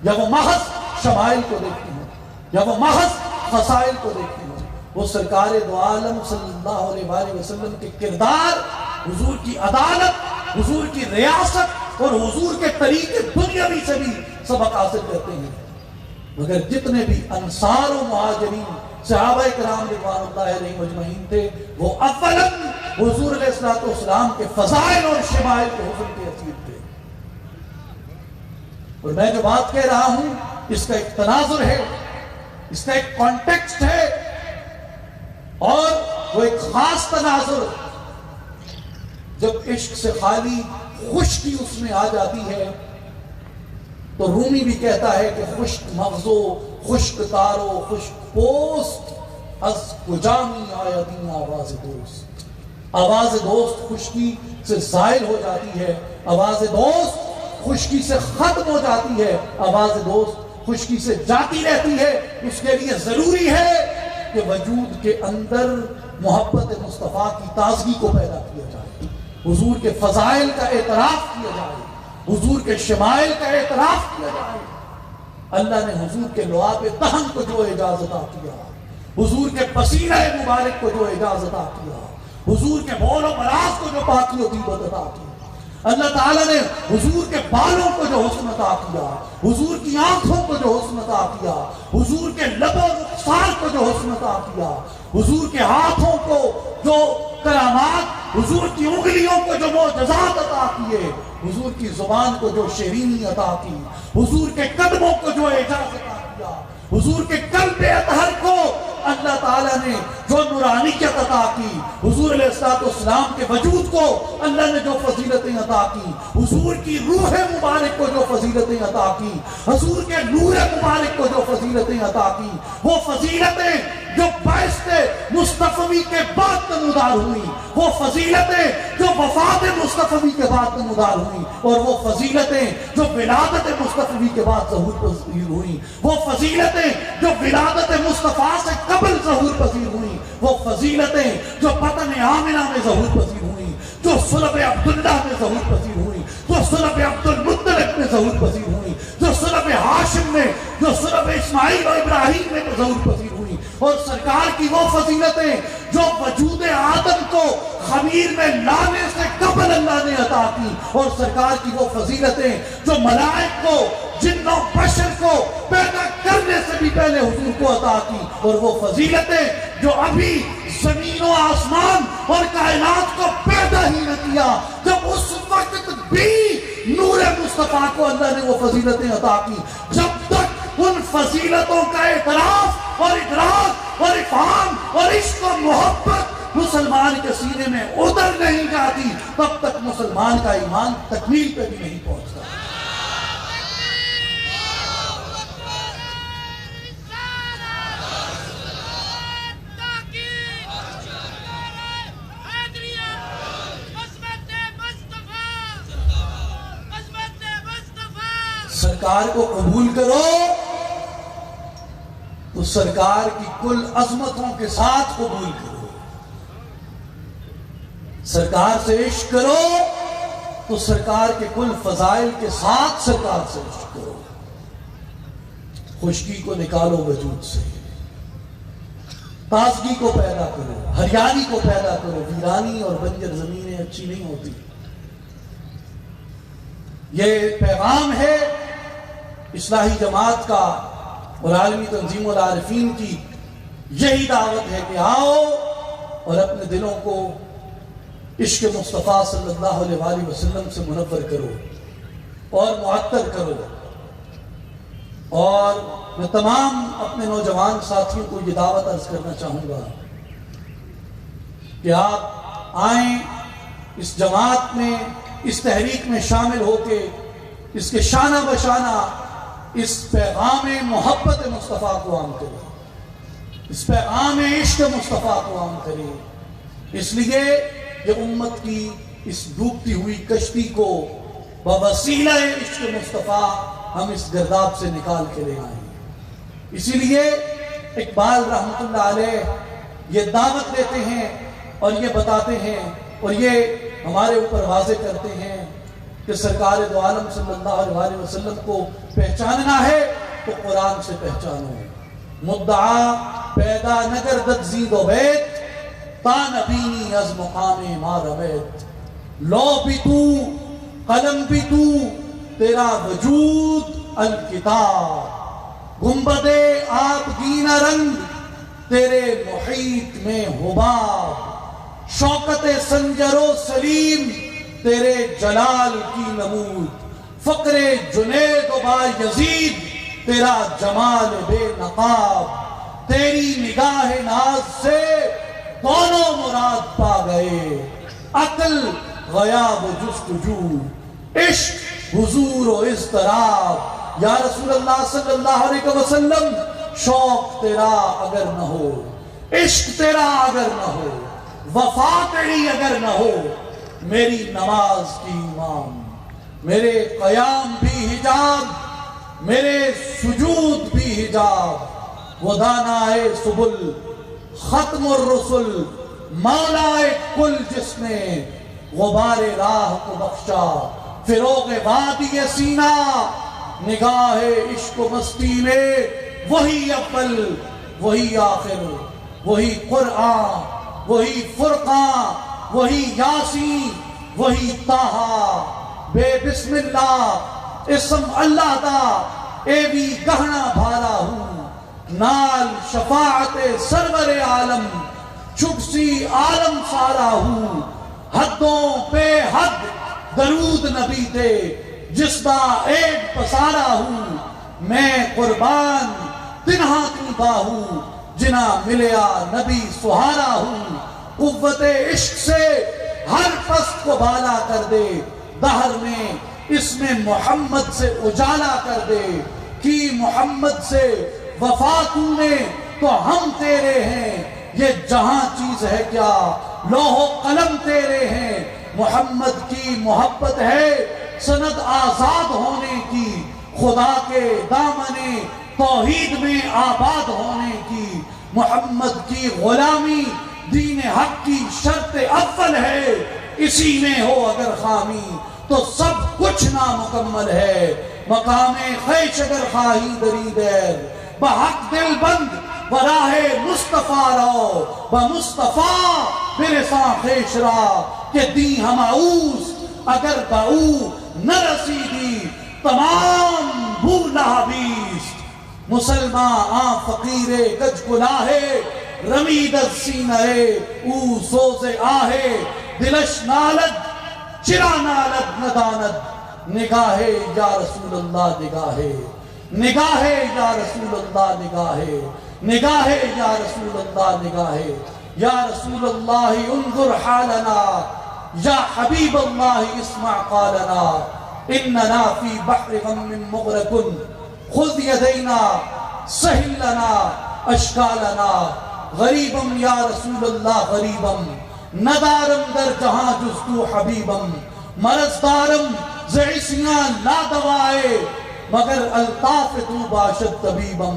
یا وہ محض شمائل کو دیکھتے ہوں، یا وہ محض فضائل کو دیکھتے ہوں. وہ سرکار دو عالم صلی اللہ علیہ وسلم کے کردار، حضور کی عدالت، حضور کی ریاست اور حضور کے طریقے دنیاوی سے بھی سبق حاصل کرتے ہیں. مگر جتنے بھی انصار و مہاجرین صحابہ کرام رضوان اللہ علیہم اجمعین تھے، وہ اولاً حضور علیہ السلام کے فضائل اور شمائل کے حسن کے اسیر تھے. اور میں جو بات کہہ رہا ہوں اس کا ایک تناظر ہے، اس کا ایک کانٹیکسٹ ہے، اور وہ ایک خاص تناظر جب عشق سے خالی خشکی اس میں آ جاتی ہے تو رومی بھی کہتا ہے کہ خشک مغزو، خشک تارو، خشک پوست، از کجامی آیا دین آواز دوست. آواز دوست خشکی سے زائل ہو جاتی ہے، آواز دوست خشکی سے ختم ہو جاتی ہے، آواز دوست خشکی سے جاتی رہتی ہے. اس کے لیے ضروری ہے کہ وجود کے اندر محبت مصطفیٰ کی تازگی کو پیدا کیا جائے، حضور کے فضائل کا اعتراف کیا جائے، حضور کے شمائل کا اعتراف کیا جائے. اللہ نے حضور کے لعاب دہن کو جو اجازت عطا کیا، حضور کے پسینہ مبارک کو جو اجازت عطا کیا، حضور کے بول و براز کو جو پاکی و طیبت عطا کی، اللہ تعالیٰ نے حضور کے بالوں کو جو حسن عطا کیا، حضور کی آنکھوں کو جو حسن عطا کیا، حضور کے لب و رخسار کو جو حسن عطا کیا، حضور کے ہاتھوں کو جو کرامات، حضور کی انگلیوں کو جو معجزات عطا کیے، حضور کی زبان کو جو شیرینی عطا کی، حضور کے قدموں کو جو اعجاز عطا کیا، حضور کے قلب اطہر کو اللہ تعالیٰ نے جو نورانیت عطا کی، حضور علیہ السلام کے وجود کو اللہ نے جو فضیلتیں عطا کی، حضور کی روح مبارک کو جو فضیلتیں عطا کی، حضور کے نور مبارک کو جو فضیلتیں عطا کی، وہ فضیلتیں جو بعثت مصطفی کے بعد نمودار ہوئی، وہ فضیلتیں جو وفات مصطفی کے بعد نمودار ہوئی، اور وہ فضیلتیں جو ولادت مصطفی کے بعد ظہور پذیر ہوئی، وہ فضیلتیں جو ولادت مصطفیٰ سے قبل ظہور پذیر ہوئی، وہ فضیلتیں جو بطن آمنہ میں ظہور پذیر ہوئی، جو صلب عبداللہ میں ظہور پذیر ہوئی، جو صلب عبد المطلب میں ظہور پذیر ہوئی، جو صلب ہاشم میں، جو صلب اسماعیل و ابراہیم میں ظہور پذیر ہوئی، اور سرکار کی وہ فضیلتیں جو وجود آدم کو خمیر میں لانے سے قبل اللہ نے عطا کی، اور سرکار کی وہ فضیلتیں جو ملائک کو، جن و بشر کو پیدا کرنے سے بھی پہلے حضور کو عطا کی، اور وہ فضیلتیں جو ابھی زمین و آسمان اور کائنات کو پیدا ہی نہ کیا، جب اس وقت بھی نور مصطفیٰ کو اللہ نے وہ فضیلتیں عطا کی، جب تک ان فضیلتوں کا اعتراف اور ادراک اور افہام اور عشق و محبت مسلمان کے سینے میں اتر نہیں جاتی، تب تک مسلمان کا ایمان تکمیل پہ بھی نہیں پہنچتا۔ سرکار کو قبول کرو تو سرکار کی کل عظمتوں کے ساتھ قبول کرو، سرکار سے عشق کرو تو سرکار کے کل فضائل کے ساتھ سرکار سے عشق کرو، خشکی کو نکالو وجود سے، تازگی کو پیدا کرو، ہریالی کو پیدا کرو، ویرانی اور بنجر زمینیں اچھی نہیں ہوتی۔ یہ پیغام ہے اصلاحی جماعت کا اور عالمی تنظیم العارفین کی، یہی دعوت ہے کہ آؤ اور اپنے دلوں کو عشق مصطفیٰ صلی اللہ علیہ وآلہ وسلم سے منور کرو اور معطر کرو۔ اور میں تمام اپنے نوجوان ساتھیوں کو یہ دعوت عرض کرنا چاہوں گا کہ آپ آئیں اس جماعت میں، اس تحریک میں شامل ہو کے اس کے شانہ بشانہ اس پیغام محبت مصطفیٰ کو عام کریں، اس پیغام عشق مصطفیٰ کو عام کریں۔ اس لیے یہ امت کی اس ڈوبتی ہوئی کشتی کو بوسیلہ عشق مصطفیٰ ہم اس گرداب سے نکال کے لے آئیں۔ اسی لیے اقبال رحمت اللہ علیہ یہ دعوت دیتے ہیں اور یہ بتاتے ہیں اور یہ ہمارے اوپر واضح کرتے ہیں کہ سرکار دو عالم صلی اللہ علیہ وسلم کو پہچاننا ہے تو قرآن سے پہچانو۔ مدعا پیدا نگر دد زید و بیت، تا نبینی از مقام ما رویت۔ لو بھی تو قلم بھی تو، تیرا وجود الکتاب۔ گنبد آبگینہ رنگ، تیرے محیط میں حباب۔ شوکت سنجر و سلیم، تیرے جلال کی نمود۔ فقر جنید و با یزید، تیرا جمال بے نقاب۔ تیری نگاہ ناز سے دونوں مراد پا گئے، عقل غیاب و جستجو، عشق حضور و اضطراب۔ یا رسول اللہ صلی اللہ علیہ وسلم، شوق تیرا اگر نہ ہو، عشق تیرا اگر نہ ہو، وفا تیری اگر نہ ہو، میری نماز کی امام، میرے قیام بھی حجاب، میرے سجود بھی حجاب۔ وہ دانائے سبل، ختم الرسل، مولائے کل، جس نے غبار راہ کو بخشا۔ فروغ وادی سینہ، نگاہ عشق و مستی میں، وہی اول وہی آخر، وہی قرآن، وہی فرقان، وہی یاسین، وہی طٰہٰ۔ بے بسم اللہ اسم اللہ دا، اے بھی گہنا بھالا ہوں۔ نال شفاعت سرور عالم، چکسی عالم سارا ہوں۔ حدوں پہ حد درود نبی دے، جس دا عیب پسارا ہوں۔ میں قربان تنہا کی باہوں، جنا ملیا نبی سہارا ہوں۔ قوت عشق سے ہر پست کو بالا کر دے، دہر میں اس میں محمد سے اجالا کر دے۔ کی محمد سے وفا تو نے تو ہم تیرے ہیں، یہ جہاں چیز ہے کیا لوح و قلم تیرے ہیں۔ محمد کی محبت ہے سند آزاد ہونے کی، خدا کے دامن توحید میں آباد ہونے کی۔ محمد کی غلامی دین حق کی شرط اول ہے، اسی میں ہو اگر خامی تو سب کچھ نامکمل ہے۔ مقام خیش اگر خواہی دری دیر، بحق دل بند براہ مصطفیٰ رو، بمصطفیٰ برساں خیش را کہ دی ہماؤس اگر باؤ نہ رسیدی تمام بھولا بیست۔ مسلمان آن فقیر گج گلاہے رمید السینہ او سوز آہے، دلش نالد چرا نالد نداند، نگاہ یا رسول اللہ نگاہ، نگاہ یا رسول اللہ نگاہ، نگاہ یا رسول اللہ نگاہ۔ یا رسول اللہ انظر حالنا، یا حبیب اللہ اسمع قالنا، اننا فی بحر غم مغرق، خذ یدینا سہل لنا اشکالنا۔ غریبم یا رسول اللہ غریبم، ندارم در جہاں جز تو حبیبم، مرض دارم زعسیاں لا دوائے، مگر الطاف تو باشد طبیبم۔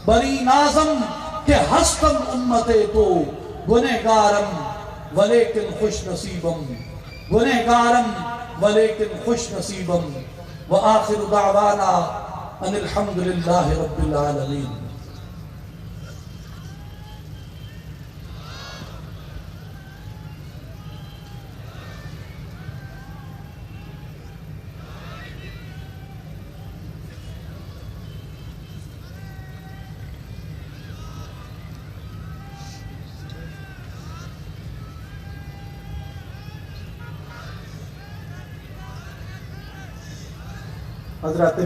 بری نازم کہ ہستم امتے تو، گنہگارم ولیکن خوش نصیبم، گنہگارم ولیکن خوش نصیبم۔ وآخر دعوانا ان الحمدللہ رب العالمین۔ حضرات